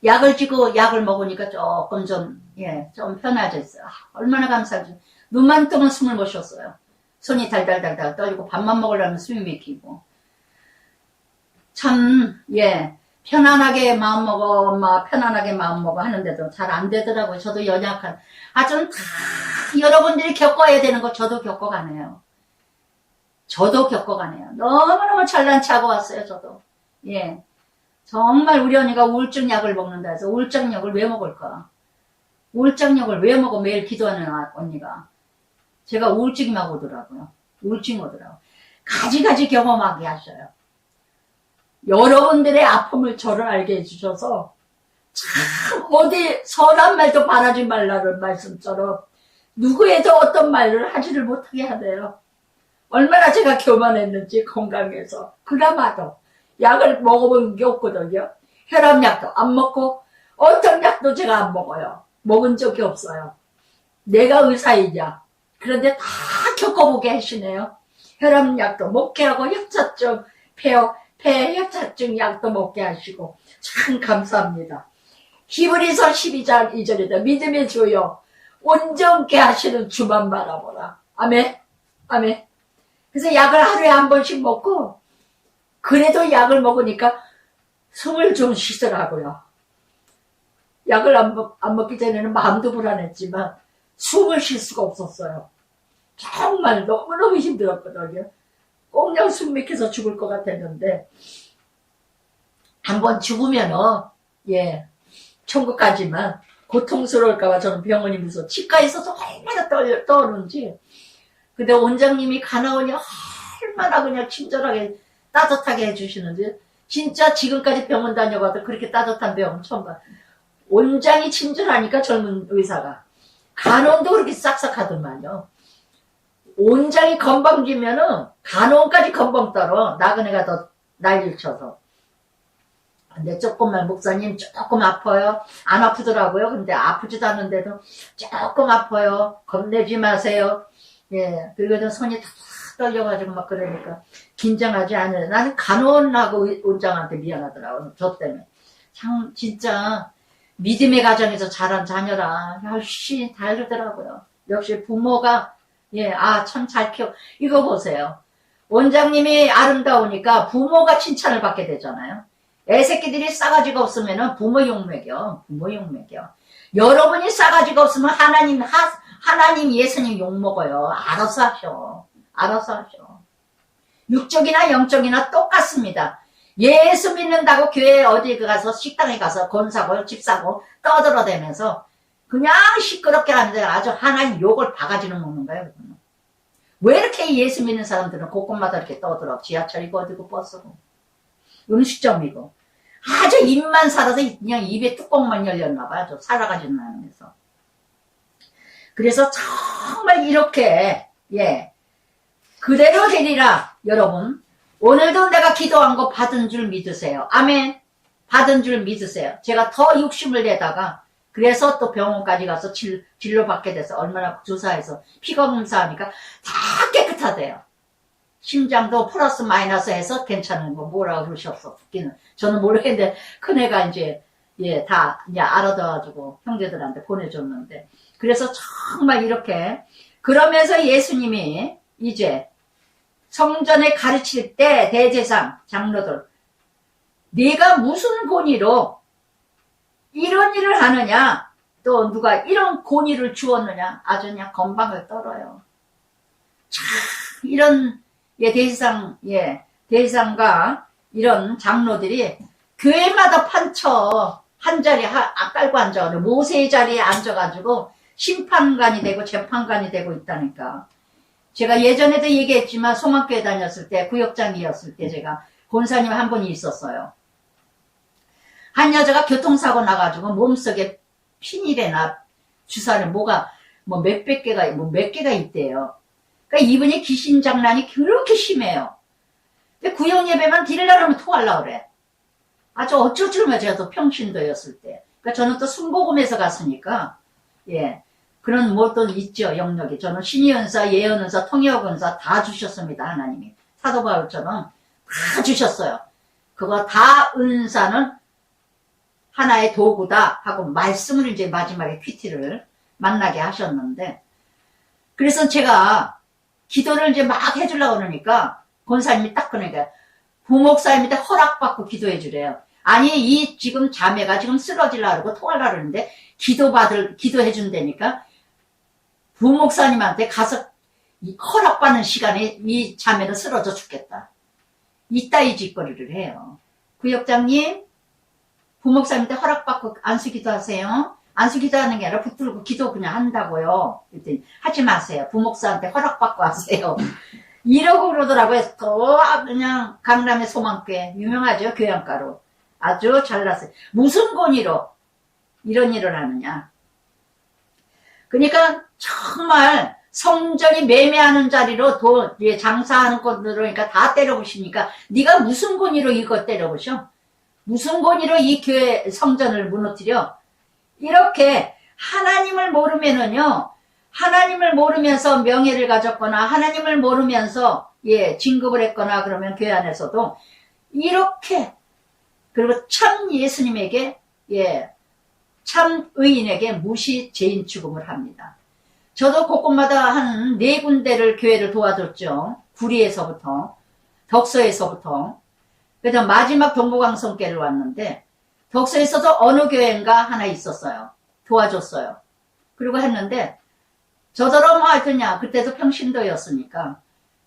약을 지고 약을 먹으니까 조금 좀 편해졌어요. 얼마나 감사하죠. 눈만 뜨면 숨을 못 쉬었어요. 손이 달달달달 떨리고 밥만 먹으려면 숨이 막히고 참 편안하게 마음먹어 편안하게 마음먹어 하는데도 잘 안 되더라고요. 저도 연약한 저는 다 여러분들이 겪어야 되는 거 저도 겪어가네요. 너무너무 잘난 체하고 왔어요. 저도 정말 우리 언니가 우울증 약을 먹는다 해서 우울증 약을 왜 먹을까? 우울증 약을 왜 먹어? 매일 기도하는 언니가 제가 우울증이 막 오더라고요. 가지가지 경험하게 하셔요. 여러분들의 아픔을 저를 알게 해주셔서 참 어디 선한 말도 바라지 말라는 말씀처럼 누구에도 어떤 말을 하지를 못하게 하네요. 얼마나 제가 교만했는지 건강해서 그나마도 약을 먹어본 게 없거든요. 혈압약도 안 먹고 어떤 약도 제가 안 먹어요. 먹은 적이 없어요. 내가 의사이냐. 그런데 다 겪어보게 하시네요. 혈압약도 먹게 하고 혈자증, 폐 협착증 약도 먹게 하시고 참 감사합니다. 히브리서 12장 2절이다. 믿음의 주여 온전케 하시는 주만 바라보라. 아멘. 아멘. 그래서 약을 하루에 한 번씩 먹고, 그래도 약을 먹으니까 숨을 좀 쉬더라고요. 약을 안 먹기 전에는 마음도 불안했지만 숨을 쉴 수가 없었어요. 정말 너무너무 힘들었거든요. 꼭 그냥 숨 막혀서 죽을 것 같았는데, 한번 죽으면은, 예, 천국 가지만 고통스러울까봐 저는 병원이 무서워. 치과에서도 얼마나 떠오르는지. 근데 원장님이 가나오니 얼마나 그냥 친절하게 따뜻하게 해주시는지, 진짜 지금까지 병원 다녀봐도 그렇게 따뜻한 병원 처음 봐. 원장이 친절하니까 젊은 의사가. 간호원도 그렇게 싹싹하더만요. 원장이 건방지면은 간호원까지 건방 떨어. 나그네가 더 난리를 쳐서. 근데 조금만, 목사님 조금 아파요. 안 아프더라고요. 근데 아프지도 않은데도 조금 아파요. 겁내지 마세요. 예, 그리고 손이 다 떨려가지고 막 그러니까 긴장하지 않아요. 나는 간호원하고 원장한테 미안하더라고요. 저 때문에. 참 진짜 믿음의 가정에서 자란 자녀라 역시 다르더라고요. 역시 부모가 예, 참 잘 키워. 이거 보세요. 원장님이 아름다우니까 부모가 칭찬을 받게 되잖아요. 애새끼들이 싸가지가 없으면 부모 욕먹여. 부모 욕먹여. 여러분이 싸가지가 없으면 하나님 예수님 욕먹어요. 알아서 하셔. 알아서 하셔. 육적이나 영적이나 똑같습니다. 예수 믿는다고 교회 어디 가서 식당에 가서 건 사고 집 사고 떠들어대면서 그냥 시끄럽게 하는데 아주 하나님 욕을 바가지로 먹는 거예요. 왜 이렇게 예수 믿는 사람들은 곳곳마다 이렇게 떠들어. 지하철이고 어디고 버스고 음식점이고 아주 입만 살아서 그냥 입에 뚜껑만 열렸나 봐요. 살아가지는 않으면서. 그래서 정말 이렇게 예 그대로 되리라. 여러분 오늘도 내가 기도한 거 받은 줄 믿으세요. 아멘. 받은 줄 믿으세요. 제가 더 욕심을 내다가 그래서 또 병원까지 가서 진료 받게 돼서 얼마나 조사해서 피가 검사하니까 다 깨끗하대요. 심장도 플러스 마이너스 해서 괜찮은 거 뭐라고 그러셨어. 듣기는 저는 모르겠는데 큰애가 이제 예 다 이제 알아둬가지고 형제들한테 보내줬는데 그래서 정말 이렇게 그러면서 예수님이 이제 성전에 가르칠 때 대제상 장로들 네가 무슨 권위로 이런 일을 하느냐 또 누가 이런 권위를 주었느냐 아주 그냥 건방을 떨어요. 참 이런 예 대제상과 이런 장로들이 교회마다 판처 한 자리에 깔고 앉아가지고 모세의 자리에 앉아가지고 심판관이 되고 재판관이 되고 있다니까. 제가 예전에도 얘기했지만 소망교회 다녔을 때 구역장이었을 때 제가 권사님 한 분이 있었어요. 한 여자가 교통사고 나가지고 몸속에 피닐이나 주사를 뭐가 뭐 몇백 개가 몇 개가 있대요. 그러니까 이분이 귀신 장난이 그렇게 심해요. 근데 구역 예배만 드리려고 하면 토하려고 그래. 아주 어쩔 줄 몰라. 제가 또 평신도였을 때. 그러니까 저는 또 순복음에서 갔으니까 예 그런 뭐또 있죠 영역이. 저는 신의은사, 예언은사, 통역은사 다 주셨습니다. 하나님이 사도 바울처럼 다 주셨어요. 그거 다 은사는 하나의 도구다 하고 말씀을 이제 마지막에 퀴티를 만나게 하셨는데 그래서 제가 기도를 이제 막 해주려고 그러니까 권사님이 딱 그러니까 부목사님한테 허락받고 기도해 주래요. 아니 이 지금 자매가 지금 쓰러지려고 그러고 토하려고 그러는데 기도해 준다니까 부목사님한테 가서 허락받는 시간에 이 자매는 쓰러져 죽겠다. 이따위 짓거리를 해요. 구역장님 부목사님한테 허락받고 안수기도 하세요. 안수기도 하는 게 아니라 붙들고 기도 그냥 한다고요. 그랬더니 하지 마세요. 부목사한테 허락받고 하세요. 이러고 그러더라고요. 또 그냥 강남의 소망교회 유명하죠. 교양가로 아주 잘났어요. 무슨 권위로 이런 일을 하느냐. 그러니까 정말 성전이 매매하는 자리로 장사하는 것들을 그러니까 다 때려부시니까 네가 무슨 권위로 이거 때려부셔? 무슨 권위로 이 교회 성전을 무너뜨려? 이렇게 하나님을 모르면은요. 하나님을 모르면서 명예를 가졌거나 하나님을 모르면서 예 진급을 했거나 그러면 교회 안에서도 이렇게, 그리고 참 예수님에게, 참 의인에게 무시 죄인 취급을 합니다. 저도 곳곳마다 한 4군데를 교회를 도와줬죠. 구리에서부터, 덕서에서부터. 그래서 마지막 동부강성교회를 왔는데, 덕서에서도 어느 교회인가 하나 있었어요. 도와줬어요. 그리고 했는데, 저더러 뭐 하더냐, 그때도 평신도였으니까.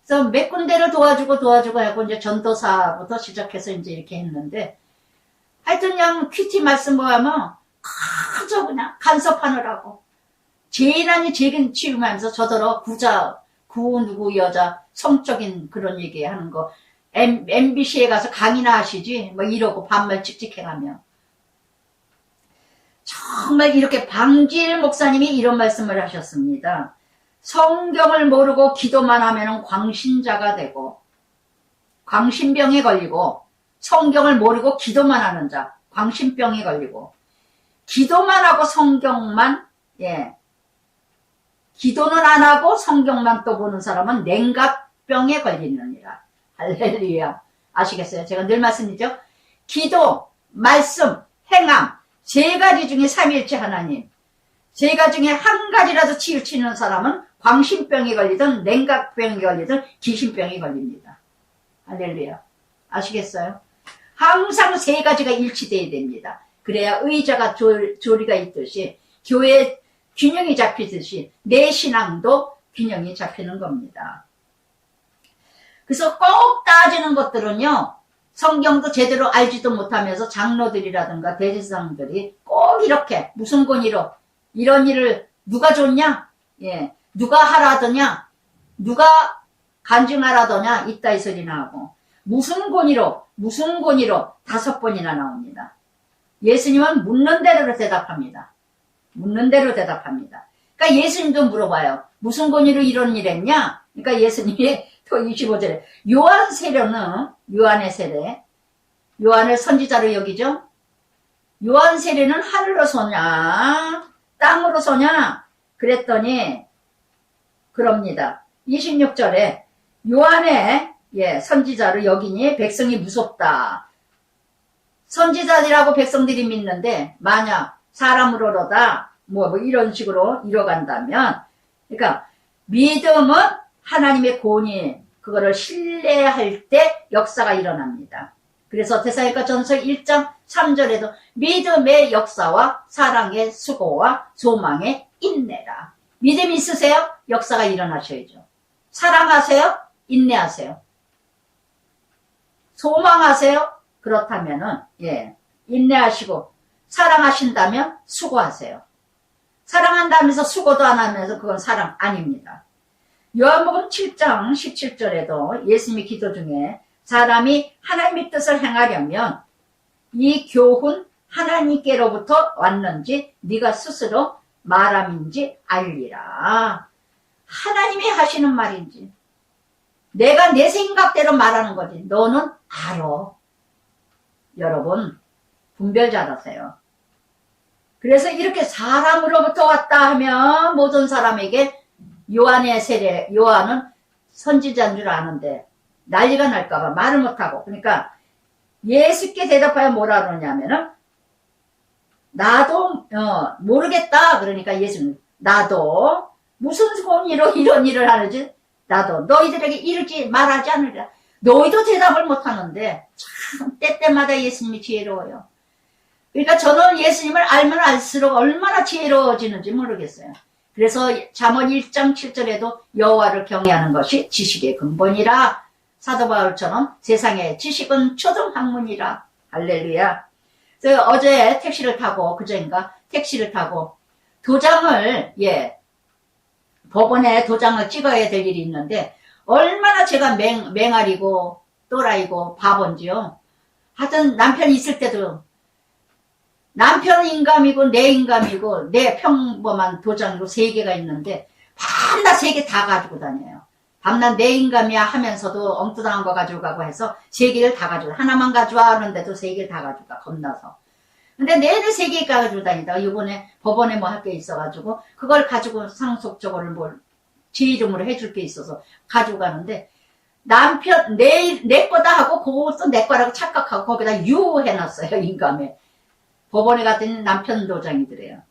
그래서 몇 군데를 도와주고 하고, 이제 전도사부터 시작해서 이제 이렇게 했는데, 하여튼 그냥 큐티 말씀 뭐 하면, 그저 그냥 간섭하느라고. 죄인 아니 죄인 취급하면서 저더러 누구 여자, 성적인 그런 얘기 하는 거, MBC에 가서 강의나 하시지, 뭐 이러고 반말 찍찍해가며. 정말 이렇게 방질 목사님이 이런 말씀을 하셨습니다. 성경을 모르고 기도만 하면 광신자가 되고, 광신병에 걸리고, 성경을 모르고 기도만 하는 자, 광신병에 걸리고, 기도만 하고 성경만, 기도는 안 하고 성경만 또 보는 사람은 냉각병에 걸리느니라. 할렐루야. 아시겠어요? 제가 늘 말씀드리죠. 기도, 말씀, 행함, 3가지 중에 삼위일체 하나님. 3가지 중에 한 가지라도 치우치는 사람은 광신병에 걸리든 냉각병에 걸리든 귀신병에 걸립니다. 할렐루야. 아시겠어요? 항상 3가지가 일치돼야 됩니다. 그래야 의자가 조리가 있듯이 교회 균형이 잡히듯이 내 신앙도 균형이 잡히는 겁니다. 그래서 꼭 따지는 것들은요, 성경도 제대로 알지도 못하면서 장로들이라든가 대제사장들이 꼭 이렇게 무슨 권위로 이런 일을 누가 줬냐? 누가 하라더냐? 누가 간증하라더냐? 이따위 소리나 하고 무슨 권위로 5번이나 나옵니다. 예수님은 묻는 대로 대답합니다. 묻는 대로 대답합니다. 그러니까 예수님도 물어봐요. 무슨 권위로 이런 일 했냐? 그러니까 예수님이 또 25절에 요한 세례는 요한의 세례, 요한을 선지자로 여기죠. 요한 세례는 하늘로 쏘냐 땅으로 쏘냐 그랬더니 그럽니다. 26절에 요한의 선지자로 여기니 백성이 무섭다. 선지자들하고 백성들이 믿는데 만약 사람으로다 뭐 이런 식으로 이뤄간다면, 그러니까 믿음은 하나님의 권위, 그거를 신뢰할 때 역사가 일어납니다. 그래서 데살로니가 전서 1장 3절에도 믿음의 역사와 사랑의 수고와 소망의 인내라. 믿음 있으세요? 역사가 일어나셔야죠. 사랑하세요? 인내하세요. 소망하세요? 그렇다면은 인내하시고 사랑하신다면 수고하세요. 사랑한다면서 수고도 안 하면서 그건 사랑 아닙니다. 요한복음 7장 17절에도 예수님이 기도 중에 사람이 하나님의 뜻을 행하려면 이 교훈 하나님께로부터 왔는지 네가 스스로 말함인지 알리라. 하나님이 하시는 말인지 내가 내 생각대로 말하는 거지 너는 알아. 여러분 분별 잘하세요. 그래서 이렇게 사람으로부터 왔다 하면 모든 사람에게 요한의 세례, 요한은 선지자인 줄 아는데 난리가 날까봐 말을 못하고, 그러니까 예수께 대답하여 뭐라 그러냐면은 나도 모르겠다. 그러니까 예수님 나도 무슨 권위로 이런 일을 하는지 나도 너희들에게 이르지 말하지 않으리라. 너희도 대답을 못하는데 참 때때마다 예수님이 지혜로워요. 그러니까 저는 예수님을 알면 알수록 얼마나 지혜로워지는지 모르겠어요. 그래서 잠언 1장 7절에도 여호와를 경외하는 것이 지식의 근본이라. 사도 바울처럼 세상의 지식은 초등학문이라. 할렐루야. 그래서 어제 택시를 타고 그저인가 택시를 타고 도장을 법원에 도장을 찍어야 될 일이 있는데 얼마나 제가 맹아리고 또라이고 바본지요. 하여튼 남편이 있을 때도 남편 인감이고 내 인감이고 내 평범한 도장으로 3개가 있는데 밤낮 3개 다 가지고 다녀요. 밤낮 내 인감이야 하면서도 엉뚱한 거 가지고 가고 해서 3개를 다 가지고 하나만 가져와 하는데도 3개를 다 가지고 가 겁나서. 근데 내내 3개 가지고 다니다가 이번에 법원에 뭐 할 게 있어가지고 그걸 가지고 상속적으로 뭘 제 이름으로 해줄 게 있어서 가지고 가는데 남편, 내 거다 하고, 그것도 내 거라고 착각하고, 거기다 유 해놨어요, 인감에. 법원에 갔더니 남편 도장이더래요.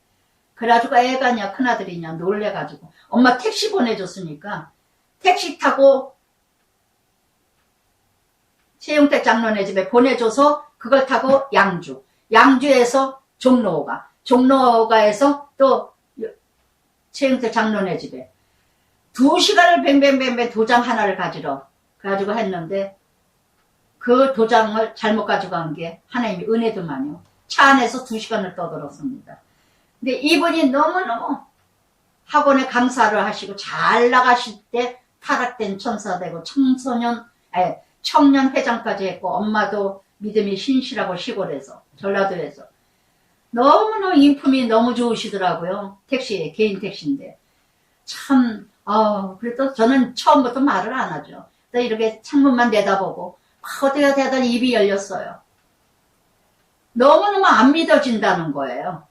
그래가지고 애가냐, 큰아들이냐, 놀래가지고. 엄마 택시 보내줬으니까, 택시 타고, 최용택 장로네 집에 보내줘서, 그걸 타고 양주. 양주에서 종로가. 종로가에서 또, 최용택 장로네 집에. 2시간을 뱅뱅뱅뱅 도장 하나를 가지러 가지고 했는데 그 도장을 잘못 가지고 간 게 하나님의 은혜더만요. 차 안에서 2시간을 떠들었습니다. 근데 이분이 너무너무 학원에 강사를 하시고 잘 나가실 때 타락된 천사 되고 청년 회장까지 했고 엄마도 믿음이 신실하고 시골에서 전라도에서 너무너무 인품이 너무 좋으시더라고요. 택시 개인 택시인데 참 그래도 저는 처음부터 말을 안 하죠. 이렇게 창문만 내다보고 어떻게 하다니 입이 열렸어요. 너무너무 안 믿어진다는 거예요.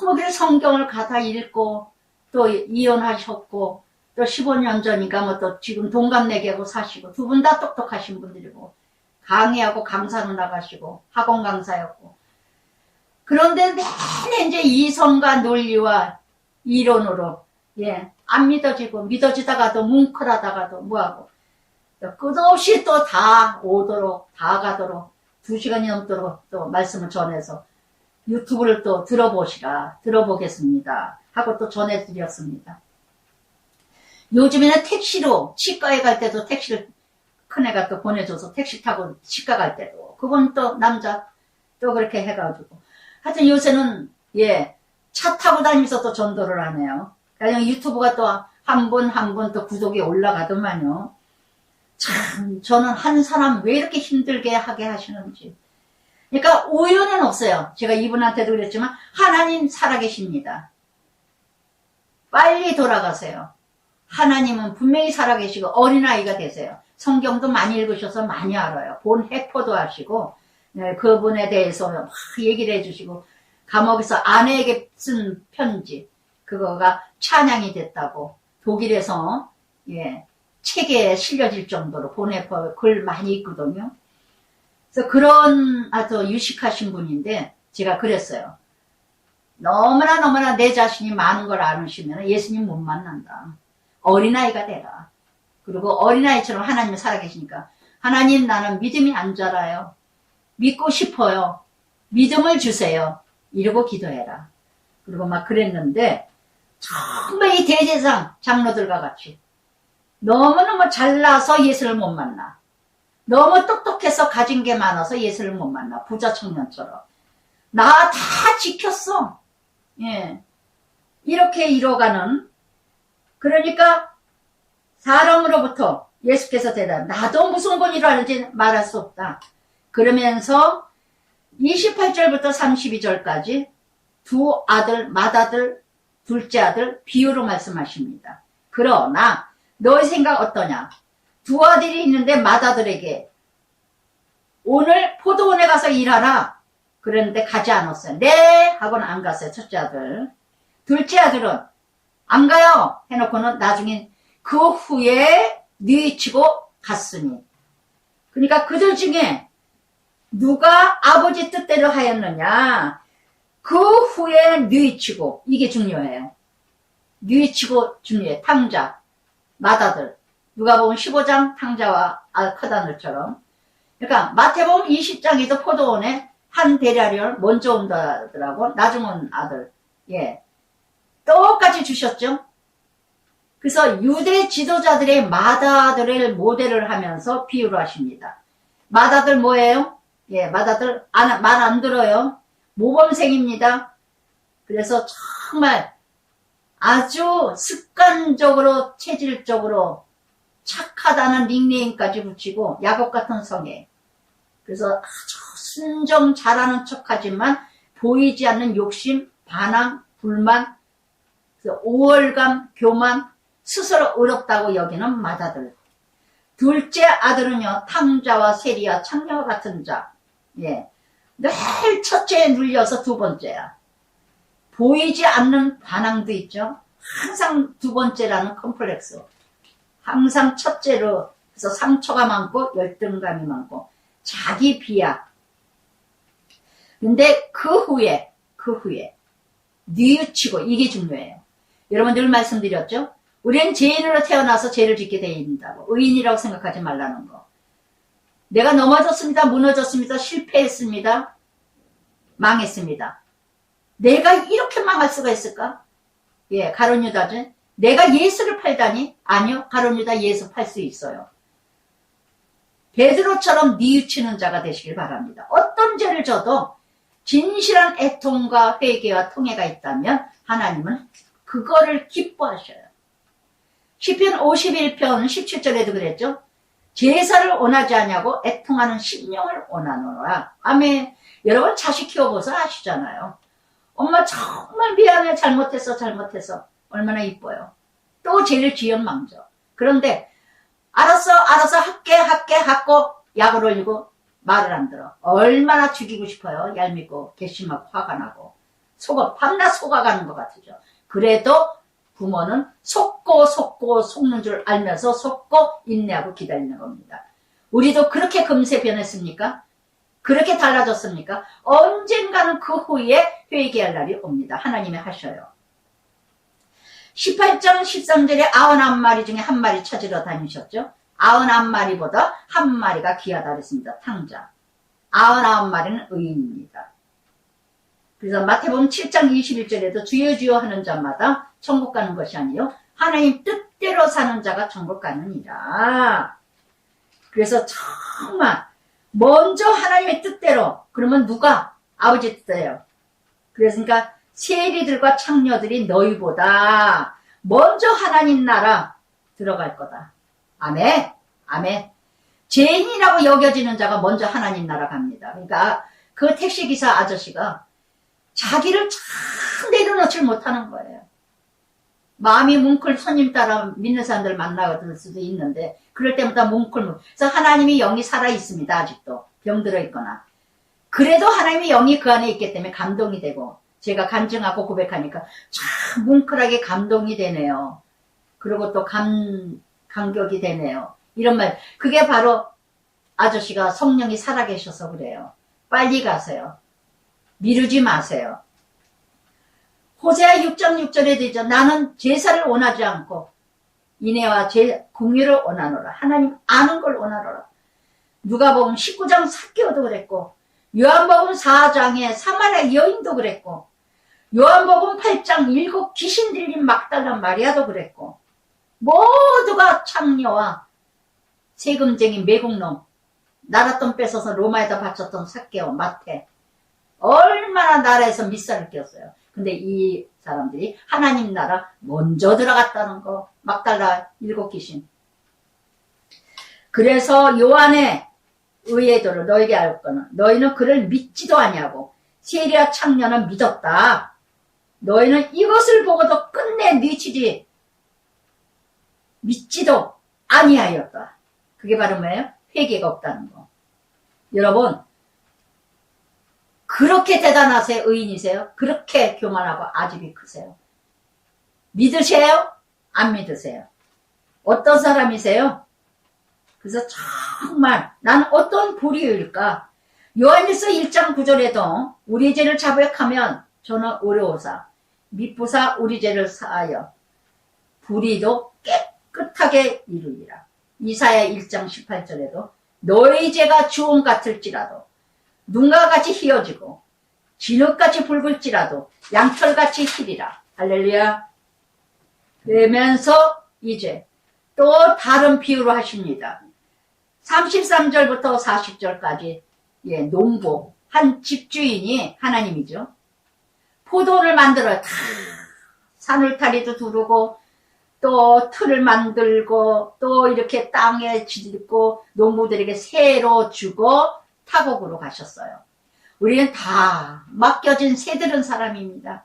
너무 그래 성경을 가다 읽고 또 이혼하셨고 또 15년 전이니까 뭐 또 지금 동갑내기하고 사시고 두 분 다 똑똑하신 분들이고 강의하고 강사로 나가시고 학원 강사였고 그런데 내내 이제 이성과 논리와 이론으로 안 믿어지고 믿어지다가도 뭉클하다가도 뭐하고 끝없이 또 다 오도록 다 가도록 2시간이 넘도록 또 말씀을 전해서 유튜브를 또 들어보겠습니다 하고 또 전해드렸습니다. 요즘에는 택시로 치과에 갈 때도 택시를 큰애가 또 보내줘서 택시 타고 치과 갈 때도 그건 또 남자 또 그렇게 해가지고 하여튼 요새는 차 타고 다니면서 또 전도를 하네요. 그러니까 유튜브가 또 한 분 한 분 또 구독이 올라가더만요. 참 저는 한 사람 왜 이렇게 힘들게 하게 하시는지. 그러니까 우연은 없어요. 제가 이분한테도 그랬지만 하나님 살아계십니다. 빨리 돌아가세요. 하나님은 분명히 살아계시고 어린아이가 되세요. 성경도 많이 읽으셔서 많이 알아요. 본 해포도 하시고 그분에 대해서 막 얘기를 해주시고 감옥에서 아내에게 쓴 편지 그거가 찬양이 됐다고 독일에서 책에 실려질 정도로 본해포 글 많이 있거든요. 그래서 그런 아주 유식하신 분인데 제가 그랬어요. 너무나 내 자신이 많은 걸 아시면 예수님 못 만난다. 어린아이가 되라. 그리고 어린아이처럼 하나님이 살아계시니까 하나님 나는 믿음이 안 자라요. 믿고 싶어요. 믿음을 주세요. 이러고 기도해라. 그리고 막 그랬는데 정말 이 대제상 장로들과 같이 너무너무 잘나서 예수를 못 만나. 너무 똑똑해서 가진 게 많아서 예수를 못 만나. 부자 청년처럼. 나 다 지켰어. 이렇게 이뤄가는 그러니까 사람으로부터 예수께서 대답 나도 무슨 권위로 하는지 말할 수 없다. 그러면서 28절부터 32절까지 두 아들, 맏아들, 둘째 아들 비유로 말씀하십니다. 그러나 너의 생각 어떠냐? 두 아들이 있는데 맏아들에게 오늘 포도원에 가서 일하라. 그랬는데 가지 않았어요. 네 하고는 안 갔어요. 첫째 아들. 둘째 아들은 안 가요 해놓고는 나중에 그 후에 뉘치고 갔으니. 그러니까 그들 중에 누가 아버지 뜻대로 하였느냐. 그 후에 뉘치고 이게 중요해요. 뉘치고 중요해. 탕자, 맏아들. 누가 보면 15장 탕자와 크다늘처럼. 그러니까 마태복음 20장에도 포도원에 한 대라리를 먼저 온다더라고. 나중 온 아들. 똑같이 주셨죠. 그래서 유대 지도자들의 맏아들을 모델을 하면서 비유를 하십니다. 맏아들 뭐예요? 맏아들 말 안 들어요. 모범생입니다. 그래서 정말 아주 습관적으로 체질적으로 착하다는 닉네임까지 붙이고 야곱 같은 성에. 그래서 아주 순정 잘하는 척하지만 보이지 않는 욕심, 반항, 불만, 우월감, 교만, 스스로 어렵다고 여기는 맏아들. 둘째 아들은요, 탕자와 세리와 창녀와 같은 자. 늘 첫째에 눌려서 두 번째야. 보이지 않는 반항도 있죠. 항상 두 번째라는 컴플렉스. 항상 첫째로 그래서 상처가 많고 열등감이 많고 자기 비하. 근데 그 후에 뉘우치고, 이게 중요해요. 여러분 늘 말씀드렸죠? 우리는 죄인으로 태어나서 죄를 짓게 되어 있다고. 의인이라고 생각하지 말라는 거. 내가 넘어졌습니다. 무너졌습니다. 실패했습니다. 망했습니다. 내가 이렇게 망할 수가 있을까? 예, 가룟 유다죠. 내가 예수를 팔다니? 아니요. 가룟 유다 예수 팔 수 있어요. 베드로처럼 뉘우치는 자가 되시길 바랍니다. 어떤 죄를 져도 진실한 애통과 회개와 통회가 있다면 하나님은 그거를 기뻐하셔요. 시편 51편 17절에도 그랬죠. 제사를 원하지 않냐고 애통하는 심령을 원하노라. 아멘. 여러분 자식 키워보서 아시잖아요. 엄마 정말 미안해. 잘못했어. 얼마나 이뻐요. 또 죄를 지연망져. 그런데 알았어 할게 하고 약을 올리고 말을 안 들어. 얼마나 죽이고 싶어요. 얄밉고 괘씸하고 화가 나고 밤낮 속아가는 것 같으죠. 그래도 부모는 속고 속는 줄 알면서 속고 인내하고 기다리는 겁니다. 우리도 그렇게 금세 변했습니까? 그렇게 달라졌습니까? 언젠가는 그 후에 회개할 날이 옵니다. 하나님이 하셔요. 18장 13절에 99마리 중에 한 마리 찾으러 다니셨죠? 99마리보다 한 마리가 귀하다 그랬습니다. 탕자. 99마리는 의인입니다. 그래서 마태복음 7장 21절에도 주여 주여 하는 자마다 천국 가는 것이 아니요 하나님 뜻대로 사는 자가 천국 가느니라. 그래서 정말 먼저 하나님의 뜻대로, 그러면 누가? 아버지 뜻대로. 그러니까 세리들과 창녀들이 너희보다 먼저 하나님 나라 들어갈 거다. 아멘. 아멘. 죄인이라고 여겨지는 자가 먼저 하나님 나라 갑니다. 그러니까 그 택시기사 아저씨가 자기를 참 내려놓질 못하는 거예요. 마음이 뭉클 손님 따라 믿는 사람들 만나거들 수도 있는데 그럴 때마다 뭉클. 그래서 하나님이 영이 살아있습니다. 아직도 병들어 있거나. 그래도 하나님의 영이 그 안에 있기 때문에 감동이 되고 제가 간증하고 고백하니까 참 뭉클하게 감동이 되네요. 그리고 또 감격이 되네요. 이런 말. 그게 바로 아저씨가 성령이 살아계셔서 그래요. 빨리 가세요. 미루지 마세요. 호세아 6장 6절에 되죠. 나는 제사를 원하지 않고 인애와 공의를 원하노라. 하나님 아는 걸 원하노라. 누가복음 19장 삭개오도 그랬고 요한복음 4장에 사마리아 여인도 그랬고 요한복음 8장 7 귀신 들린 막달라 마리아도 그랬고 모두가 창녀와 세금쟁이 매국놈 나랏돈 뺏어서 로마에다 바쳤던 삭개오 마태 얼마나 나라에서 밑살을 꼈어요. 근데 이 사람들이 하나님 나라 먼저 들어갔다는 거. 막달라 7 귀신. 그래서 요한의 의의도를 너에게 알거나 너희는 그를 믿지도 아니하고 세리와 창녀는 믿었다. 너희는 이것을 보고도 끝내 뉘치지 믿지도 아니하였다. 그게 바로 뭐예요? 회개가 없다는 거. 여러분 그렇게 대단하세요? 의인이세요? 그렇게 교만하고 아집이 크세요? 믿으세요? 안 믿으세요? 어떤 사람이세요? 그래서 정말 나는 어떤 불의일까? 요한일서 1장 9절에도 우리 죄를 자백하면 저는 의로우사 미쁘사 우리 죄를 사하여 불의도 깨끗하게 이루리라. 이사야 1장 18절에도 너희 죄가 주홍 같을지라도 눈과 같이 희어지고 진흙같이 붉을지라도 양털같이 희리라. 할렐루야. 그러면서 이제 또 다른 비유로 하십니다. 33절부터 40절까지 농부 한 집주인이 하나님이죠. 포도를 만들어요. 다 산울타리도 두르고 또 틀을 만들고 또 이렇게 땅에 짓고 농부들에게 새로 주고 타국으로 가셨어요. 우리는 다 맡겨진 새들은 사람입니다.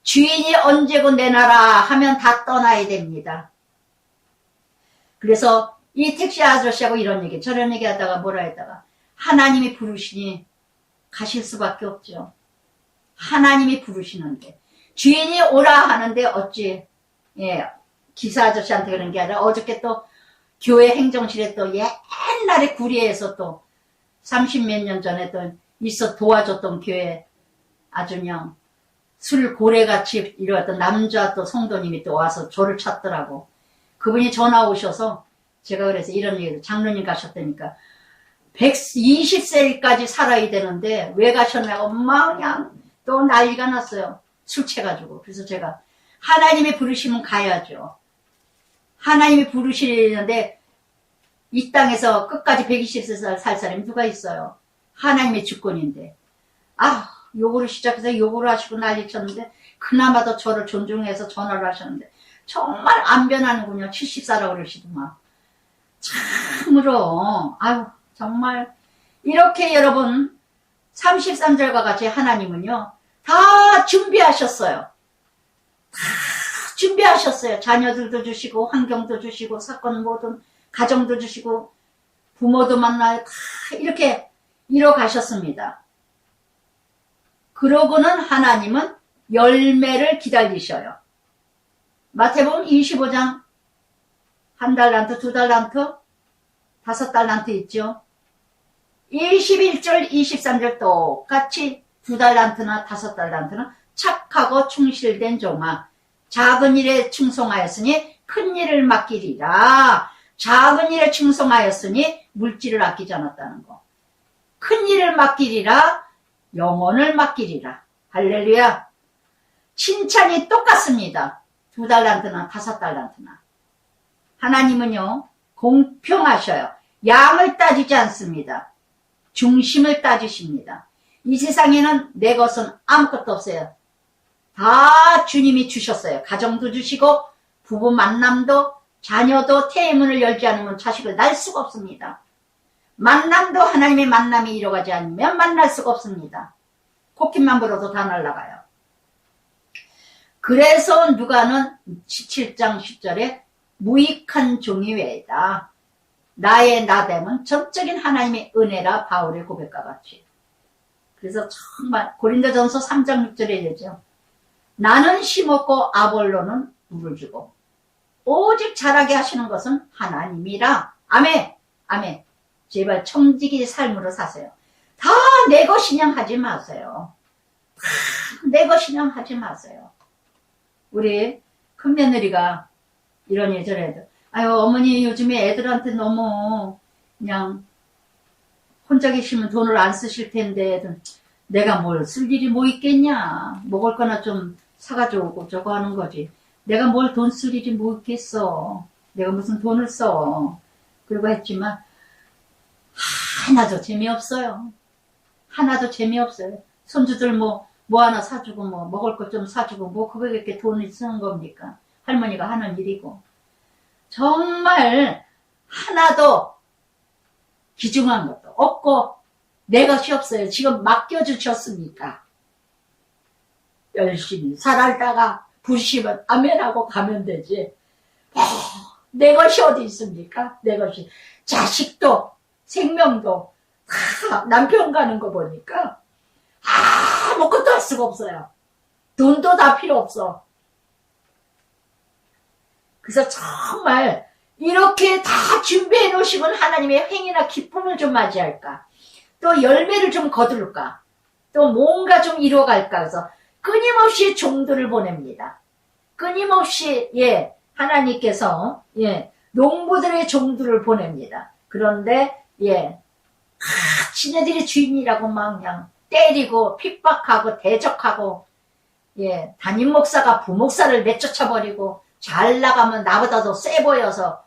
주인이 언제고 내놔라 하면 다 떠나야 됩니다. 그래서 이 택시 아저씨하고 이런 얘기 저런 얘기 하다가 뭐라 했다가 하나님이 부르시니 가실 수밖에 없죠. 하나님이 부르시는데 주인이 오라 하는데 어찌 기사 아저씨한테 그런 게 아니라 어저께 또 교회 행정실에 또 옛날에 구리에서 또 30몇 년 전에 또 있어 도와줬던 교회 아주 그냥 술 고래같이 이루었던 남자 또 성도님이 또 와서 저를 찾더라고. 그분이 전화 오셔서 제가 그래서 이런 얘기를 장로님 가셨다니까 120세까지 살아야 되는데 왜 가셨냐고 엄마 그냥 또 난리가 났어요. 술 취해가지고. 그래서 제가 하나님이 부르시면 가야죠. 하나님이 부르시는데 이 땅에서 끝까지 120세 살 사람이 누가 있어요. 하나님의 주권인데. 요거를 시작해서 요거를 하시고 난리 쳤는데 그나마도 저를 존중해서 전화를 하셨는데 정말 안 변하는군요. 70살이라고 그러시더만. 참으로 정말 이렇게 여러분 33절과 같이 하나님은요 다 준비하셨어요. 다 준비하셨어요. 자녀들도 주시고 환경도 주시고 사건 모든 가정도 주시고 부모도 만나요. 다 이렇게 이뤄가셨습니다. 그러고는 하나님은 열매를 기다리셔요. 마태복음 25장 1달란트, 2달란트, 5달란트 있죠. 21절, 23절 똑같이 2달란트나 5달란트는 착하고 충실된 종아 작은 일에 충성하였으니 큰 일을 맡기리라. 작은 일에 충성하였으니 물질을 아끼지 않았다는 거. 큰 일을 맡기리라. 영혼을 맡기리라. 할렐루야. 칭찬이 똑같습니다. 2달란트나 5달란트나. 하나님은요 공평하셔요. 양을 따지지 않습니다. 중심을 따지십니다. 이 세상에는 내 것은 아무것도 없어요. 다 주님이 주셨어요. 가정도 주시고 부부 만남도 자녀도 태문을 열지 않으면 자식을 낳을 수가 없습니다. 만남도 하나님의 만남이 이뤄가지 않으면 만날 수가 없습니다. 코끼만 불어도 다 날아가요. 그래서 누가는 17장 10절에 무익한 종이 외에다 나의 나됨은 전적인 하나님의 은혜라 바울의 고백과 같이. 그래서 정말 고린도전서 3장 6절에 되죠. 나는 심었고 아볼로는 물을 주고 오직 자라게 하시는 것은 하나님이라. 아멘. 아멘. 제발 청지기 삶으로 사세요. 다 내 것이냥 하지 마세요. 다 내 것이냥 하지 마세요. 우리 큰며느리가 이러니 저래도 어머니 요즘에 애들한테 너무 그냥 혼자 계시면 돈을 안 쓰실 텐데 내가 뭘 쓸 일이 뭐 있겠냐. 먹을 거나 좀 사가지고 오고 저거 하는 거지. 내가 뭘 돈 쓸 일이 뭐 있겠어. 내가 무슨 돈을 써. 그러고 했지만 하나도 재미없어요. 하나도 재미없어요. 손주들 뭐 하나 사주고 먹을 것 좀 사주고 그게 이렇게 돈을 쓰는 겁니까? 할머니가 하는 일이고. 정말 하나도 귀중한 것도 없고 내 것이 없어요. 지금 맡겨주셨으니까 열심히 살다가 부시면 아멘하고 가면 되지. 내 것이 어디 있습니까? 내 것이 자식도 생명도 다 남편 가는 거 보니까 아무것도 할 수가 없어요. 돈도 다 필요 없어. 그래서 정말 이렇게 다 준비해 놓으시면 하나님의 행위나 기쁨을 좀 맞이할까? 또 열매를 좀 거둘까? 또 뭔가 좀 이루어갈까? 그래서 끊임없이 종들을 보냅니다. 끊임없이 하나님께서 농부들의 종들을 보냅니다. 그런데 지네들이 주인이라고 막 그냥 때리고 핍박하고 대적하고 담임 목사가 부목사를 내쫓아버리고 잘 나가면 나보다도 세 보여서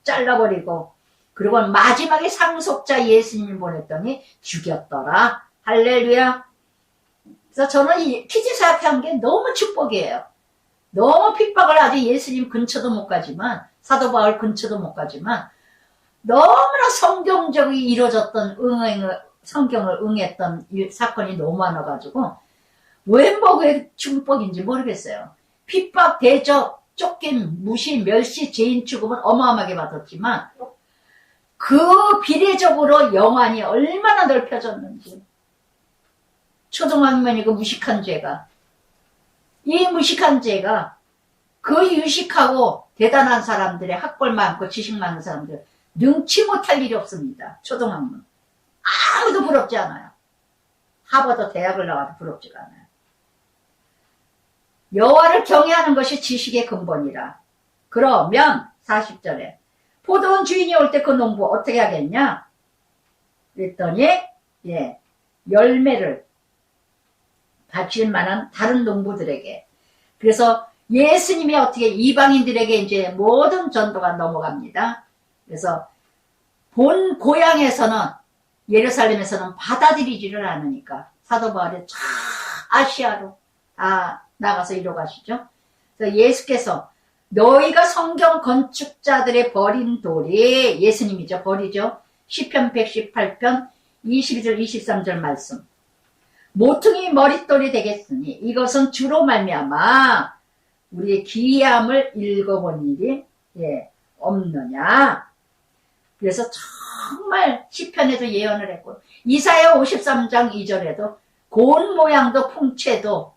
잘라버리고 그리고 마지막에 상속자 예수님을 보냈더니 죽였더라. 할렐루야. 그래서 저는 이 퀴즈 사역한 게 너무 축복이에요. 너무 핍박을 아주 예수님 근처도 못 가지만 사도 바울 근처도 못 가지만 너무나 성경적이 이루어졌던 성경을 응했던 사건이 너무 많아가지고 왜 뭐의 축복인지 모르겠어요. 핍박, 대적, 쫓김, 무시, 멸시, 죄인 취급은 어마어마하게 받았지만 그 비례적으로 영안이 얼마나 넓혀졌는지. 초등학년이 그 무식한 죄가 이 무식한 죄가 그 유식하고 대단한 사람들의 학벌 많고 지식 많은 사람들 능치 못할 일이 없습니다. 초등학문. 아무도 부럽지 않아요. 하버드 대학을 나와도 부럽지가 않아요. 여호와를 경외하는 것이 지식의 근본이라. 그러면 40절에 포도원 주인이 올 때 그 농부 어떻게 하겠냐? 그랬더니 열매를 바칠 만한 다른 농부들에게. 그래서 예수님이 어떻게 이방인들에게 이제 모든 전도가 넘어갑니다. 그래서 본 고향에서는 예루살렘에서는 받아들이지를 않으니까 사도 바울이 쫙 아시아로 다 나가서 이러 가시죠. 그래서 예수께서 너희가 성경 건축자들의 버린 돌이 예수님이죠. 버리죠. 시편 118편 22절 23절 말씀. 모퉁이 머릿돌이 되겠으니 이것은 주로 말미암아 우리의 기이함을 읽어본 일이 없느냐. 그래서 정말 시편에도 예언을 했고 이사야 53장 2절에도 고운 모양도 풍채도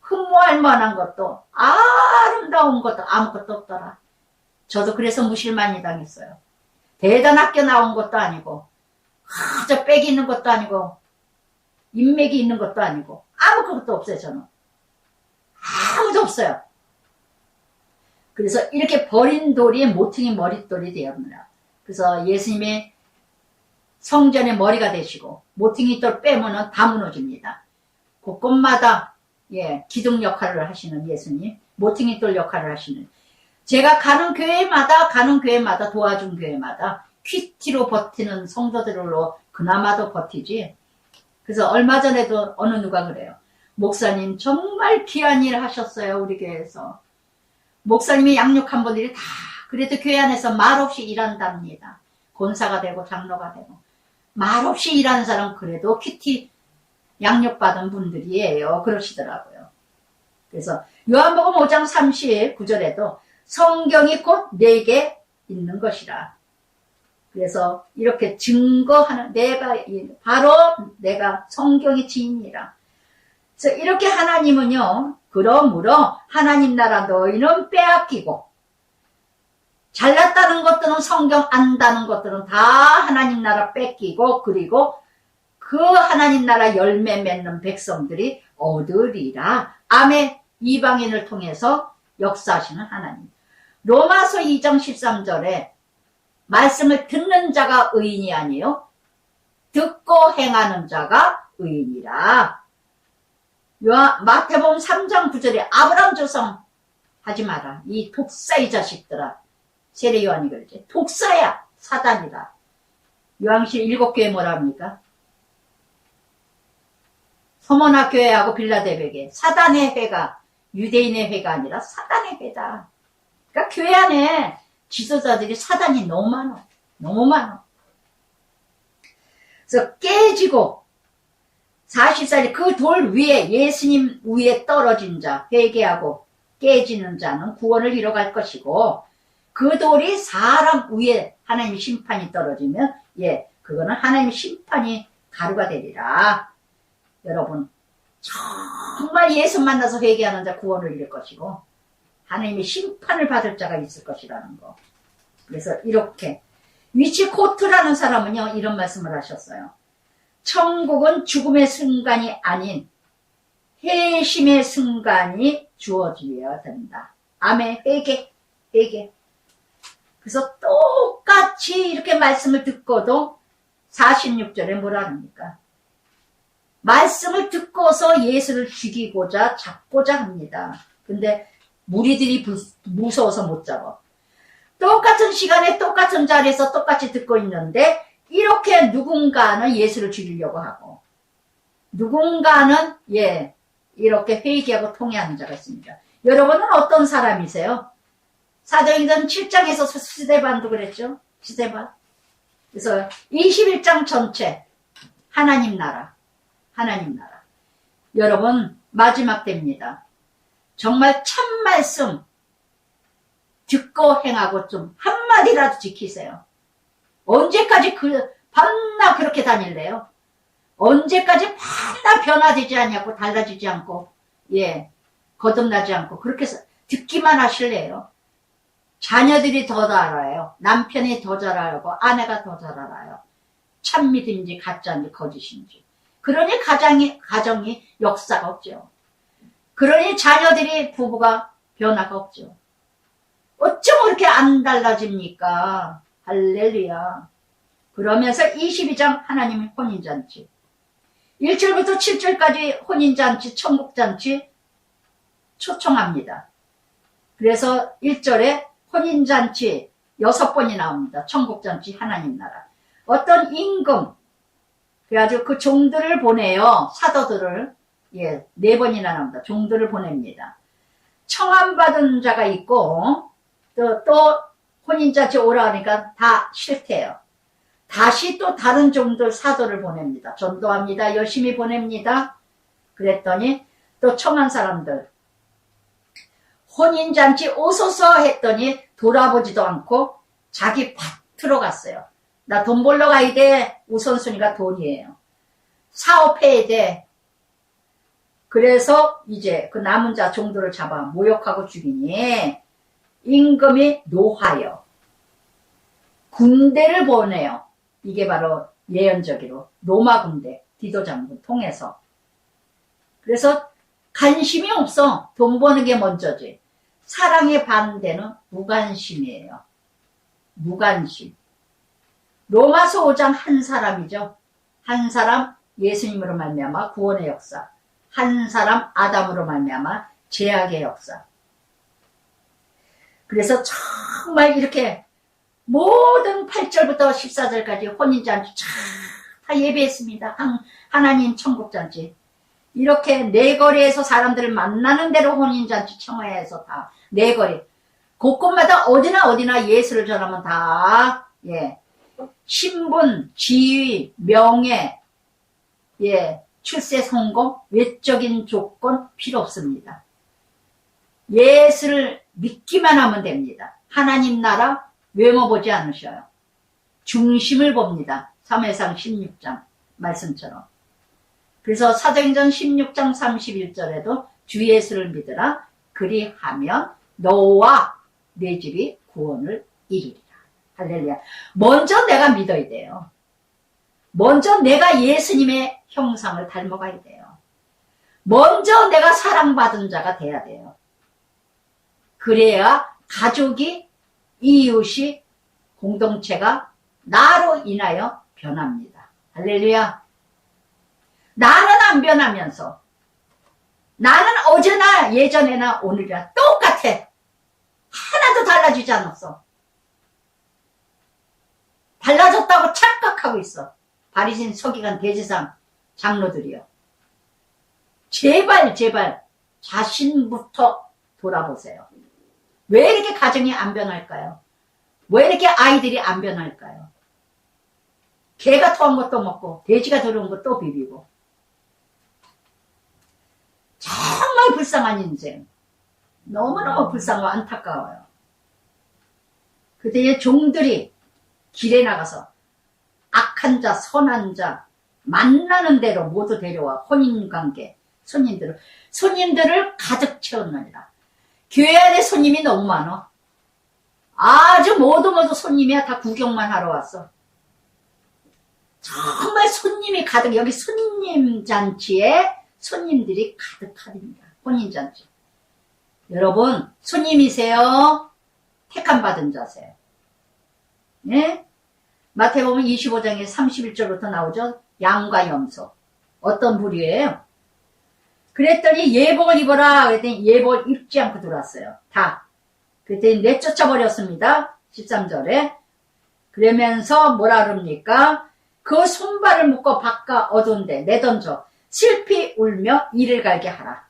흠모할 만한 것도 아름다운 것도 아무것도 없더라. 저도 그래서 무실만이 당했어요. 대단 학교 나온 것도 아니고 저 빽이 있는 것도 아니고 인맥이 있는 것도 아니고 아무것도 없어요. 저는 아무도 없어요. 그래서 이렇게 버린 돌이 모퉁이 머릿돌이 되었느라. 그래서 예수님의 성전의 머리가 되시고 모퉁이 돌 빼면은 다 무너집니다. 곳곳마다 기둥 역할을 하시는 예수님, 모퉁이 돌 역할을 하시는. 제가 가는 교회마다 도와준 교회마다 퀴티로 버티는 성도들로 그나마도 버티지. 그래서 얼마 전에도 어느 누가 그래요. 목사님 정말 귀한 일 하셨어요. 우리 교회에서. 목사님이 양육한 분들이 다 그래도 교회 안에서 말없이 일한답니다. 권사가 되고 장로가 되고 말없이 일하는 사람 그래도 큐티 양육받은 분들이에요. 그러시더라고요. 그래서 요한복음 5장 39절에도 성경이 곧 내게 있는 것이라. 그래서 이렇게 증거하는 내가 성경의 지인이라. 그래서 이렇게 하나님은요. 그러므로 하나님 나라 너희는 빼앗기고 잘났다는 것들은 성경 안다는 것들은 다 하나님 나라 뺏기고 그리고 그 하나님 나라 열매 맺는 백성들이 얻으리라. 아멘. 이방인을 통해서 역사하시는 하나님. 로마서 2장 13절에 말씀을 듣는 자가 의인이 아니요 듣고 행하는 자가 의인이라. 마태복음 3장 9절에 아브라함 조상 하지 마라. 이 독사 이 자식들아. 세례 요한이 그러지. 독사야. 사단이다. 요한실 7교회 뭐라 합니까? 서머나 교회하고 빌라델베게 사단의 회가 유대인의 회가 아니라 사단의 회다. 그러니까 교회 안에 지도자들이 사단이 너무 많아. 너무 많아. 그래서 깨지고 40살이 그 돌 위에 예수님 위에 떨어진 자 회개하고 깨지는 자는 구원을 이뤄갈 것이고 그 돌이 사람 위에 하나님의 심판이 떨어지면 그거는 하나님의 심판이 가루가 되리라. 여러분 정말 예수 만나서 회개하는 자 구원을 이룰 것이고 하나님의 심판을 받을 자가 있을 것이라는 거. 그래서 이렇게 위치코트라는 사람은요 이런 말씀을 하셨어요. 천국은 죽음의 순간이 아닌 회심의 순간이 주어져야 된다. 아멘. 회개. 그래서 똑같이 이렇게 말씀을 듣고도 46절에 뭐라 합니까? 말씀을 듣고서 예수를 죽이고자 잡고자 합니다. 근데 무리들이 무서워서 못 잡아. 똑같은 시간에 똑같은 자리에서 똑같이 듣고 있는데 이렇게 누군가는 예수를 죽이려고 하고 누군가는 이렇게 회개하고 통회하는 자가 있습니다. 여러분은 어떤 사람이세요? 사도행전 7장에서 스데반도 그랬죠. 스데반. 그래서 21장 전체 하나님 나라. 여러분 마지막 때입니다. 정말 참 말씀 듣고 행하고 좀 한마디라도 지키세요. 언제까지 밤낮 그렇게 다닐래요? 언제까지 밤낮 변화되지 않냐고 달라지지 않고 거듭나지 않고 그렇게 듣기만 하실래요? 자녀들이 더 잘 알아요. 남편이 더 잘 알고 아내가 더 잘 알아요. 참믿음인지 가짜인지 거짓인지. 그러니 가정이 역사가 없죠. 그러니 자녀들이 부부가 변화가 없죠. 어쩜 그렇게 안 달라집니까? 할렐루야. 그러면서 22장 하나님의 혼인잔치. 1절부터 7절까지 혼인잔치, 천국잔치 초청합니다. 그래서 1절에 혼인잔치 6번이 나옵니다. 천국잔치, 하나님 나라. 어떤 임금, 그래가지고 그 종들을 보내요. 사도들을, 4번이나 나옵니다. 종들을 보냅니다. 청함받은 자가 있고, 또 혼인잔치 오라 하니까 다 싫대요. 다시 또 다른 종들 사도를 보냅니다. 전도합니다. 열심히 보냅니다. 그랬더니 또 청한 사람들, 혼인잔치 오소서 했더니 돌아보지도 않고 자기 밭으로 갔어요. 나 돈 벌러 가야 돼. 우선순위가 돈이에요. 사업해야 돼. 그래서 이제 그 남은 자 종들을 잡아 모욕하고 죽이니 임금이 노하여 군대를 보내요. 이게 바로 예언적으로 로마 군대 디도 장군 통해서. 그래서 관심이 없어. 돈 버는 게 먼저지. 사랑의 반대는 무관심이에요. 무관심. 로마서 5장 한 사람이죠. 한 사람 예수님으로 말미암아 구원의 역사. 한 사람 아담으로 말미암아 죄악의 역사. 그래서 정말 이렇게 모든 8절부터 14절까지 혼인잔치 다 예배했습니다. 하나님 천국잔치. 이렇게 내거리에서 사람들을 만나는 대로 혼인잔치 청하에서 다 내거리. 곳곳마다 어디나 예수를 전하면 다 신분, 지위, 명예, 출세 성공, 외적인 조건 필요 없습니다. 예수를 믿기만 하면 됩니다. 하나님 나라 외모 보지 않으셔요. 중심을 봅니다. 사무엘상 16장 말씀처럼. 그래서 사도행전 16장 31절에도 주 예수를 믿으라. 그리하면 너와 내 집이 구원을 이루리라. 할렐루야. 먼저 내가 믿어야 돼요. 먼저 내가 예수님의 형상을 닮아가야 돼요. 먼저 내가 사랑받은 자가 돼야 돼요. 그래야 가족이, 이웃이, 공동체가 나로 인하여 변합니다. 할렐루야. 나는 안 변하면서 나는 어제나 예전에나 오늘이나 똑같아. 하나도 달라지지 않았어. 달라졌다고 착각하고 있어. 바리새인 서기관 대제사장 장로들이요. 제발 자신부터 돌아보세요. 왜 이렇게 가정이 안 변할까요? 왜 이렇게 아이들이 안 변할까요? 개가 토한 것도 먹고 돼지가 들어온 것도 비비고. 정말 불쌍한 인생. 너무너무 불쌍하고 안타까워요. 그때의 종들이 길에 나가서 악한 자, 선한 자 만나는 대로 모두 데려와 혼인관계 손님들을 가득 채웠느니라. 교회 안에 손님이 너무 많아. 아주 모두 손님이야. 다 구경만 하러 왔어. 정말 손님이 가득, 여기 손님 잔치에 손님들이 가득합니다. 혼인잔치. 여러분, 손님이세요? 택함 받은 자세요. 네? 마태복음 25장에 31절부터 나오죠. 양과 염소. 어떤 부류예요? 그랬더니 예복을 입어라. 그랬더니 예복을 입지 않고 들어왔어요. 다. 그랬더니 내쫓아 버렸습니다. 13절에. 그러면서 뭐라 그럽니까? 그 손발을 묶어 바깥 어두운 데 내던져 슬피 울며 이를 갈게 하라.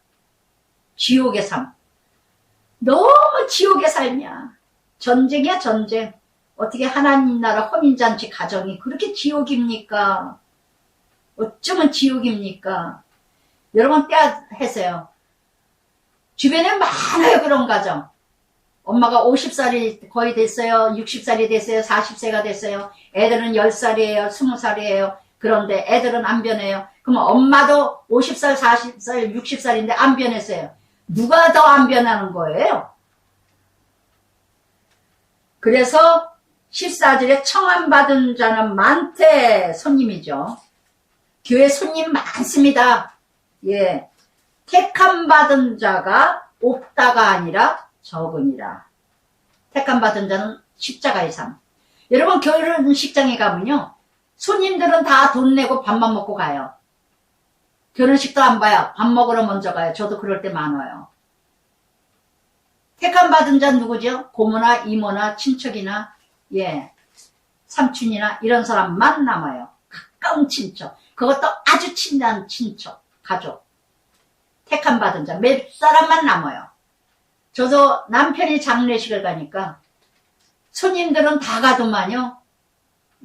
지옥의 삶. 너무 지옥의 삶이야. 전쟁이야, 전쟁. 어떻게 하나님 나라 혼인잔치 가정이 그렇게 지옥입니까? 어쩌면 지옥입니까? 여러분 떼하세요. 주변에 많아요, 그런 가정. 엄마가 50살이 거의 됐어요. 60살이 됐어요. 40세가 됐어요. 애들은 10살이에요. 20살이에요. 그런데 애들은 안 변해요. 그럼 엄마도 50살, 40살, 60살인데 안 변했어요. 누가 더 안 변하는 거예요? 그래서 14절에 청함받은 자는 많대. 손님이죠. 교회 손님 많습니다. 예. 택함받은 자가 없다가 아니라 적으니라. 택함받은 자는 십자가의 삶. 여러분 결혼식장에 가면요. 손님들은 다 돈 내고 밥만 먹고 가요. 결혼식도 안 봐요. 밥 먹으러 먼저 가요. 저도 그럴 때 많아요. 택함받은 자는 누구죠? 고모나 이모나 친척이나 예 삼촌이나 이런 사람만 남아요. 가까운 친척. 그것도 아주 친한 친척, 가족. 택함받은 자. 몇 사람만 남아요. 저도 남편이 장례식을 가니까 손님들은 다 가더만요.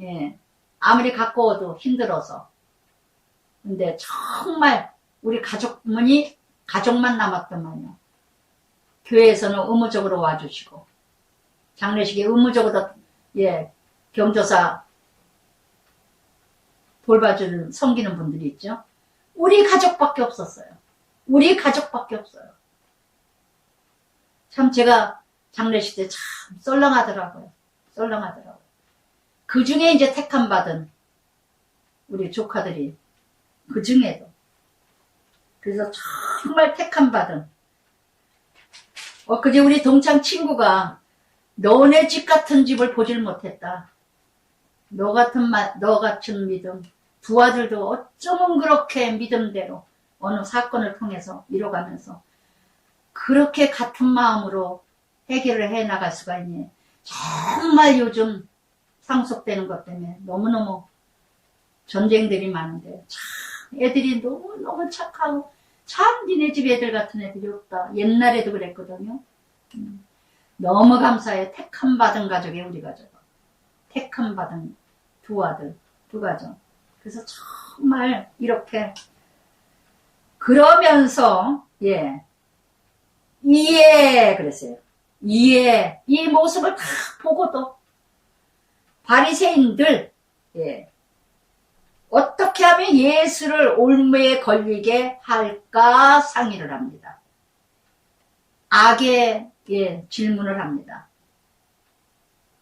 예, 아무리 가까워도 힘들어서. 근데 정말 우리 가족만 남았더만요. 교회에서는 의무적으로 와주시고 장례식에 의무적으로 예 경조사 돌봐주는 섬기는 분들이 있죠. 우리 가족밖에 없었어요. 우리 가족밖에 없어요. 참 제가 장례식 때 참 썰렁하더라고요. 썰렁하더라고요. 그 중에 이제 택함받은 우리 조카들이 그 중에도 그래서 정말 택함받은 그제 우리 동창 친구가 너네 집 같은 집을 보질 못했다. 너 같은 믿음. 두 아들도 어쩌면 그렇게 믿음대로 어느 사건을 통해서 이뤄가면서 그렇게 같은 마음으로 해결을 해 나갈 수가 있니. 정말 요즘 상속되는 것 때문에 너무너무 전쟁들이 많은데 참 애들이 너무너무 착하고 참 니네 집 애들 같은 애들이 없다. 옛날에도 그랬거든요. 너무 감사해. 택함받은 가족이 우리 가족. 택함받은 두 아들, 두 가족. 그래서 정말 이렇게 그러면서 예 이해 그랬어요. 이해 이 모습을 다 보고도 바리새인들 예 어떻게 하면 예수를 올무에 걸리게 할까 상의를 합니다. 악의 예 질문을 합니다.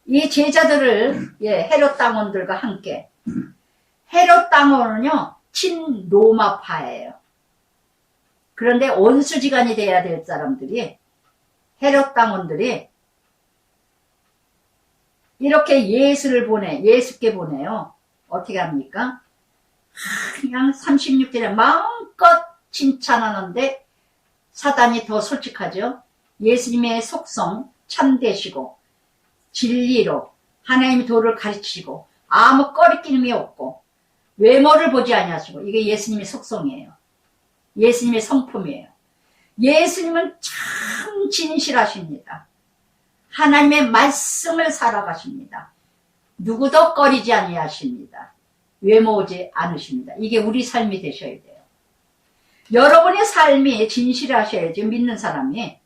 이 제자들을 예 헤롯 당원들과 함께 헤롯 당원은요 친로마파예요. 그런데 원수지간이 돼야 될 사람들이 헤롯 당원들이 이렇게 예수께 보내요. 어떻게 합니까? 그냥 36절에 마음껏 칭찬하는데 사단이 더 솔직하죠. 예수님의 속성 참되시고 진리로 하나님의 도를 가르치시고 아무 꺼리낌이 없고 외모를 보지 아니하시고 이게 예수님의 속성이에요. 예수님의 성품이에요. 예수님은 참 진실하십니다. 하나님의 말씀을 살아가십니다. 누구도 꺼리지 아니하십니다. 외모오지 않으십니다. 이게 우리 삶이 되셔야 돼요. 여러분의 삶이 진실하셔야지 믿는 사람이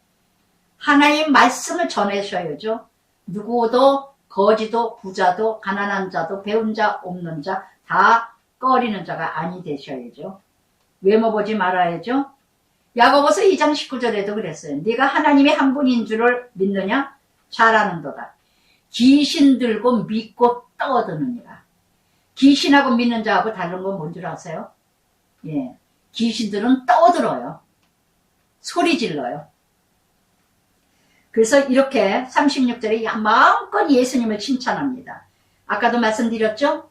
하나님 말씀을 전하셔야죠. 누구도 거지도 부자도 가난한 자도 배운 자 없는 자 다 꺼리는 자가 아니 되셔야죠. 외모 보지 말아야죠. 야고보서 2장 19절에도 그랬어요. 네가 하나님의 한 분인 줄을 믿느냐? 잘하는도다. 귀신 들고 믿고 떠드느니라. 귀신하고 믿는 자하고 다른 건 뭔 줄 아세요? 예, 귀신들은 떠들어요. 소리 질러요. 그래서 이렇게 36절에 마음껏 예수님을 칭찬합니다. 아까도 말씀드렸죠?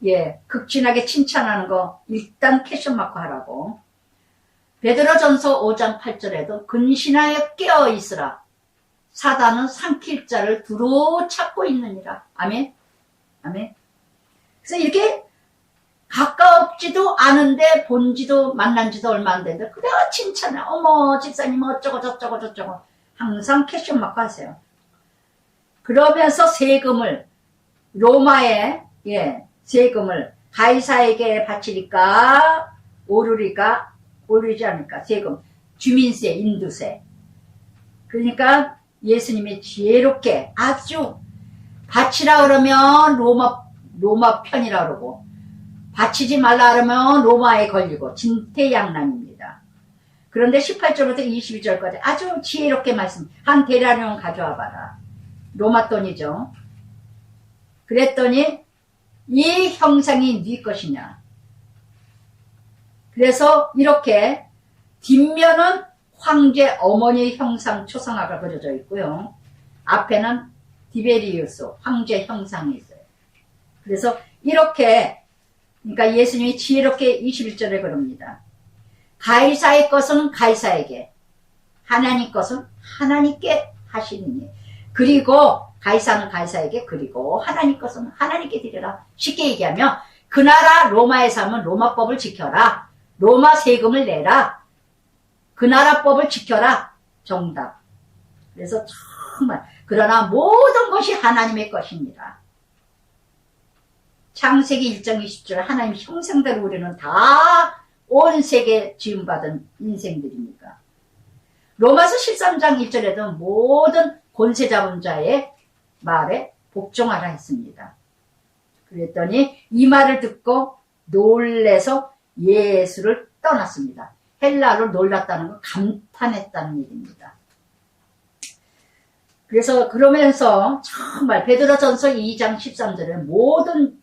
예, 극진하게 칭찬하는 거 일단 캐션마크 하라고. 베드로전서 5장 8절에도 근신하여 깨어있으라. 사단은 삼킬 자를 두루 찾고 있느니라. 아멘. 아멘. 그래서 이렇게 가까웠지도 않은데 본지도 만난지도 얼마 안 됐는데 그래 칭찬해. 어머 집사님 어쩌고 저쩌고 저쩌고 항상 캐션마크 하세요. 그러면서 세금을 로마에 세금을 가이사에게 바치니까 오르지 않을까. 세금 주민세 인두세. 그러니까 예수님이 지혜롭게 아주 바치라 그러면 로마 편이라 그러고 바치지 말라 그러면 로마에 걸리고 진퇴양난입니다. 그런데 18절부터 22절까지 아주 지혜롭게 말씀. 한 대라령 가져와 봐라. 로마 돈이죠. 그랬더니 이 형상이 네 것이냐. 그래서 이렇게 뒷면은 황제 어머니 형상 초상화가 그려져 있고요. 앞에는 디베리우스 황제 형상이 있어요. 그래서 이렇게 그러니까 예수님이 지혜롭게 21절에 그럽니다. 가이사의 것은 가이사에게, 하나님 것은 하나님께 하시느니. 그리고 가이사는 가이사에게, 그리고 하나님 것은 하나님께 드려라. 쉽게 얘기하면 그 나라 로마에 사면 로마법을 지켜라. 로마 세금을 내라. 그 나라 법을 지켜라. 정답. 그래서 정말 그러나 모든 것이 하나님의 것입니다. 창세기 1장 20절 하나님 형상대로 우리는 다 온 세계 지음받은 인생들입니까? 로마서 13장 1절에도 모든 권세 잡은 자의 말에 복종하라 했습니다. 그랬더니 이 말을 듣고 놀래서 예수를 떠났습니다. 헬라로 놀랐다는 건 감탄했다는 얘기입니다. 그래서 그러면서 정말 베드로전서 2장 13절에 모든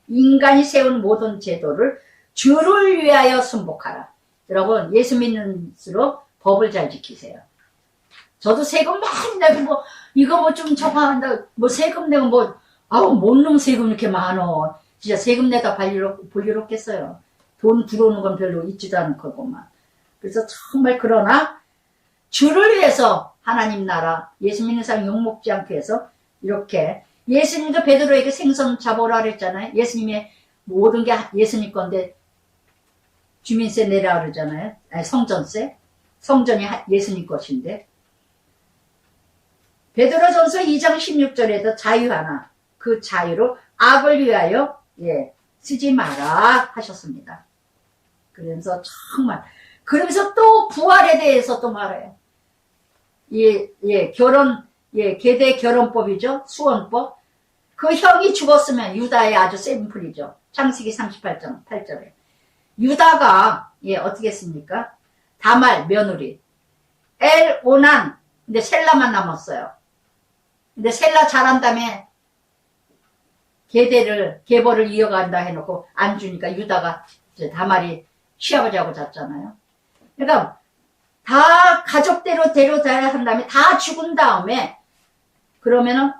인간이 세운 모든 제도를 주를 위하여 순복하라. 여러분 예수 믿는수록 법을 잘 지키세요. 저도 세금 많이 내고 뭐 이거 뭐 좀 저거 한다 뭐 세금 내고 뭐 아우 뭔 놈 세금 이렇게 많어. 진짜 세금 내다 볼 일 없겠어요. 돈 들어오는 건 별로 있지도 않을 거고만. 그래서 정말 그러나 주를 위해서 하나님 나라 예수 믿는 사람 욕먹지 않게 해서 이렇게 예수님도 베드로에게 생선 잡아오라 그랬잖아요. 예수님의 모든 게 예수님 건데 주민세 내라 그러잖아요. 아니, 성전세. 성전이 예수님 것인데. 베드로전서 2장 16절에도 자유하나 그 자유로 악을 위하여 쓰지 마라 하셨습니다. 그래서 정말 그러면서 또 부활에 대해서 또 말해요. 계대 결혼법이죠. 수원법. 그 형이 죽었으면 유다의 아주 샘플이죠. 창세기 38장 8절에. 유다가 어떻게 했습니까? 다말 며느리 엘 오난 근데 셀라만 남았어요. 근데 셀라 잘한 다음에 계보를 이어간다 해놓고 안 주니까 유다가 이제 다말이 시아버지하고 잤잖아요. 그러니까 다 가족대로 데려다야 한 다음에 다 죽은 다음에 그러면은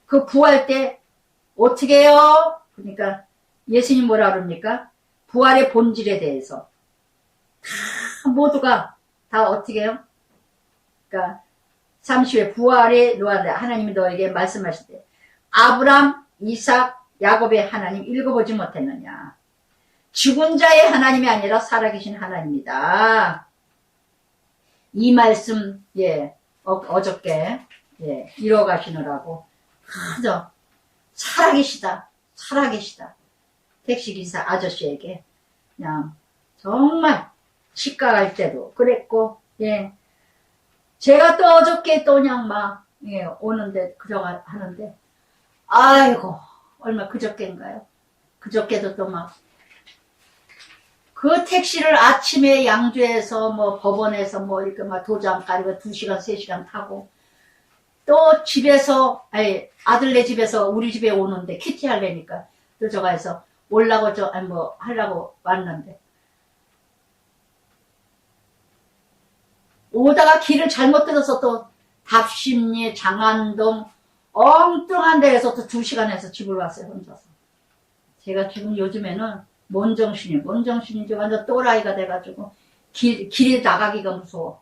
그 구할 때 어떻게 해요? 그러니까 예수님 뭐라 그럽니까? 부활의 본질에 대해서 다 모두가 다 어떻게 해요? 그러니까 30회 부활의 노하데 하나님이 너에게 말씀하실 때 아브람, 이삭, 야곱의 하나님 읽어보지 못했느냐? 죽은 자의 하나님이 아니라 살아계신 하나님이다. 이 말씀 어저께 이뤄가시느라고 그저 살아계시다. 택시기사 아저씨에게 그냥 정말 치과 갈 때도 그랬고 제가 또 어저께 또 그냥 막 오는데 하는데 아이고 얼마 그저께인가요? 그저께도 또 막 그 택시를 아침에 양주에서 뭐 법원에서 뭐 이렇게 막 도장 까리고 2시간 3시간 타고 또 집에서 아들네 집에서 우리 집에 오는데 키티 하려니까 또 저가해서 올라고 하려고 왔는데 오다가 길을 잘못 들어서 또 답심리 장안동 엉뚱한 데에서 또 2시간에서 집을 왔어요. 혼자서. 제가 지금 요즘에는 뭔정신이지 완전 또라이가 돼가지고 길에 나가기가 무서워.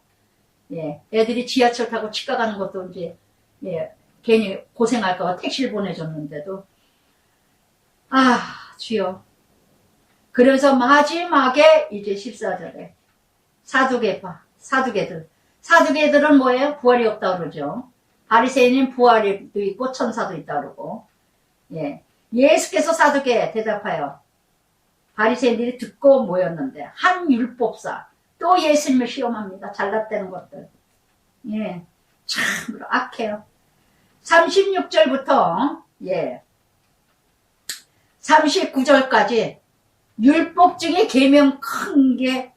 애들이 지하철 타고 치과 가는 것도 이제 괜히 고생할까봐 택시를 보내줬는데도 주여. 그래서 마지막에 이제 14절에 사두개들은 뭐예요? 부활이 없다고 그러죠. 바리새인은 부활도 있고 천사도 있다고 그러고 예수께서 사두개 대답하여 바리새인들이 듣고 모였는데 한 율법사 또 예수님을 시험합니다. 잘났다는 것들. 참으로 악해요. 36절부터 39절까지 율법 중에 계명 큰 게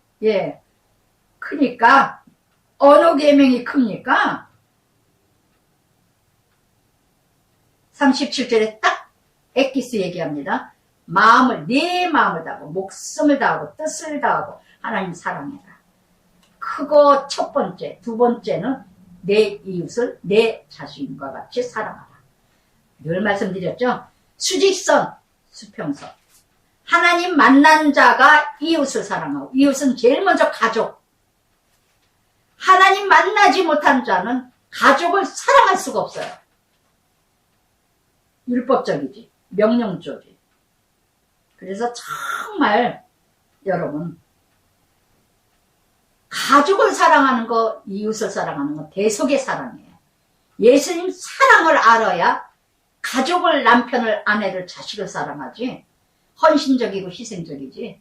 크니까 어느 계명이 큽니까? 37절에 딱 엑기스 얘기합니다. 마음을, 네 마음을 다하고 목숨을 다하고 뜻을 다하고 하나님 사랑해라. 크고 첫 번째, 두 번째는 내 이웃을 내 자신과 같이 사랑하라. 늘 말씀드렸죠. 수직선, 수평선. 하나님 만난 자가 이웃을 사랑하고, 이웃은 제일 먼저 가족. 하나님 만나지 못한 자는 가족을 사랑할 수가 없어요. 율법적이지, 명령적이지. 그래서 정말 여러분, 가족을 사랑하는 거, 이웃을 사랑하는 거 대속의 사랑이에요. 예수님 사랑을 알아야 가족을, 남편을, 아내를, 자식을 사랑하지. 헌신적이고 희생적이지.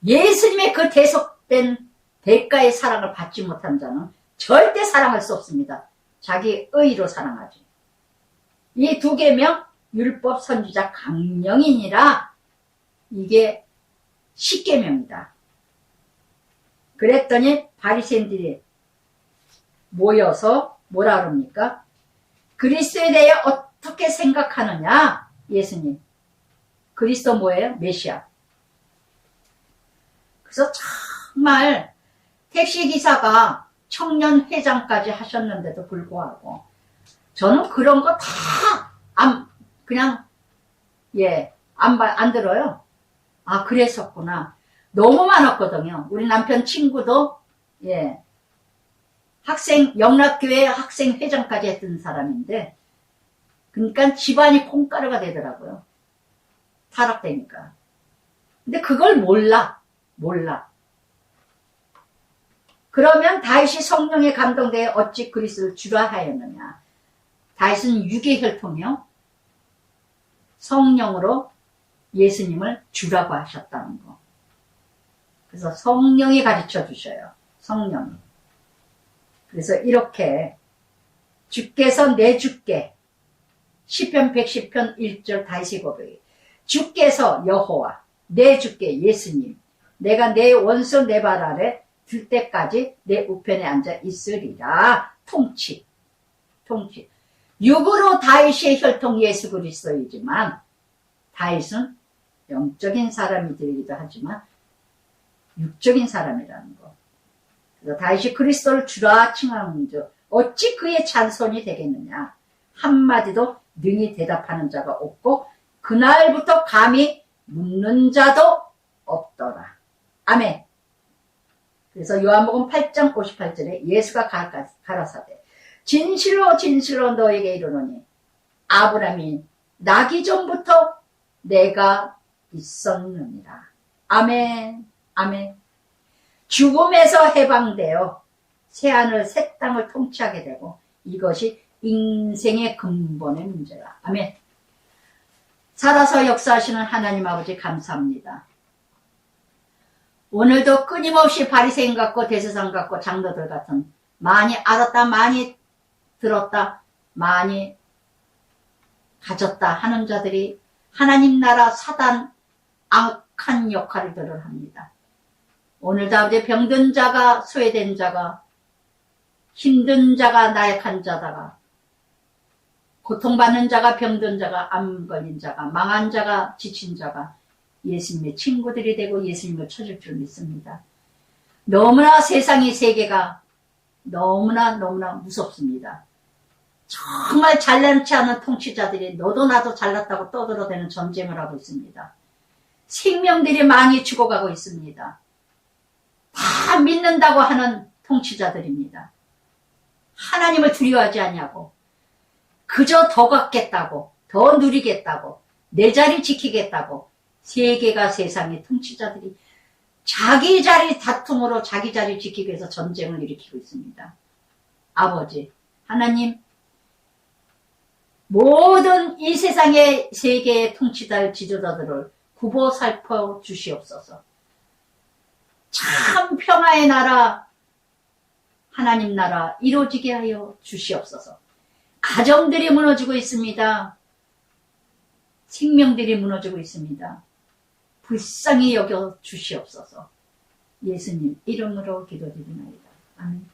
예수님의 그 대속된 대가의 사랑을 받지 못한 자는 절대 사랑할 수 없습니다. 자기 의로 사랑하지. 이 두 계명, 율법, 선지자, 강령이니라. 이게 10계명이다. 그랬더니 바리새인들이 모여서 뭐라 그럽니까? 그리스도에 대해 어떻게 생각하느냐? 예수님. 그리스도 뭐예요? 메시아. 그래서 정말 택시기사가 청년회장까지 하셨는데도 불구하고 저는 그런 거 다 그냥 안 들어요. 아, 그랬었구나. 너무 많았거든요. 우리 남편 친구도 영락교회 학생회장까지 했던 사람인데, 그러니까 집안이 콩가루가 되더라고요. 타락되니까. 근데 그걸 몰라. 그러면 다윗이 성령에 감동되어 어찌 그리스도를 주라 하였느냐. 다윗은 육의 혈통이요. 성령으로 예수님을 주라고 하셨다는 거. 그래서 성령이 가르쳐 주셔요. 성령이. 그래서 이렇게 주께서 내 주께 시편 110편 1절 다윗의 고백이 주께서 여호와 내 주께 예수님 내가 내 원수 내 발 아래 들 때까지 내 우편에 앉아 있으리라. 통치. 육으로 다윗의 혈통 예수 그리스도이지만 다윗은 영적인 사람이 되기도 하지만 육적인 사람이라는 거. 그래서 다윗이 그리스도를 주라 칭하는즉 어찌 그의 찬손이 되겠느냐. 한마디도 능히 대답하는 자가 없고 그날부터 감히 묻는 자도 없더라. 아멘. 그래서 요한복음 8장 58절에 예수가 가라사대 진실로 진실로 너에게 이르노니 아브라함이 나기 전부터 내가 있었느니라. 아멘. 아멘. 죽음에서 해방되어 새하늘 새 땅을 통치하게 되고 이것이 인생의 근본의 문제다. 아멘. 살아서 역사하시는 하나님 아버지 감사합니다. 오늘도 끊임없이 바리새인 같고 대제사장 같고 장로들 같은 많이 알았다 많이 들었다 많이 가졌다 하는 자들이 하나님 나라 사단 악한 역할들을 합니다. 오늘도 아버지 병든 자가 소외된 자가 힘든 자가 나약한 자다가 고통받는 자가 병든 자가 암 걸린 자가 망한 자가 지친 자가 예수님의 친구들이 되고 예수님을 찾을 줄 믿습니다. 너무나 세상의 세계가 너무나 무섭습니다. 정말 잘나지 않은 통치자들이 너도 나도 잘났다고 떠들어대는 전쟁을 하고 있습니다. 생명들이 많이 죽어가고 있습니다. 다 믿는다고 하는 통치자들입니다. 하나님을 두려워하지 않냐고 그저 더 갖겠다고 더 누리겠다고 내 자리 지키겠다고 세계가 세상의 통치자들이 자기 자리 다툼으로 자기 자리 지키기 위해서 전쟁을 일으키고 있습니다. 아버지 하나님 모든 이 세상의 세계의 통치자 지도자들을 굽어 살펴 주시옵소서. 참 평화의 나라 하나님 나라 이루어지게 하여 주시옵소서. 가정들이 무너지고 있습니다. 생명들이 무너지고 있습니다. 불쌍히 여겨 주시옵소서. 예수님 이름으로 기도드리나이다. 아멘.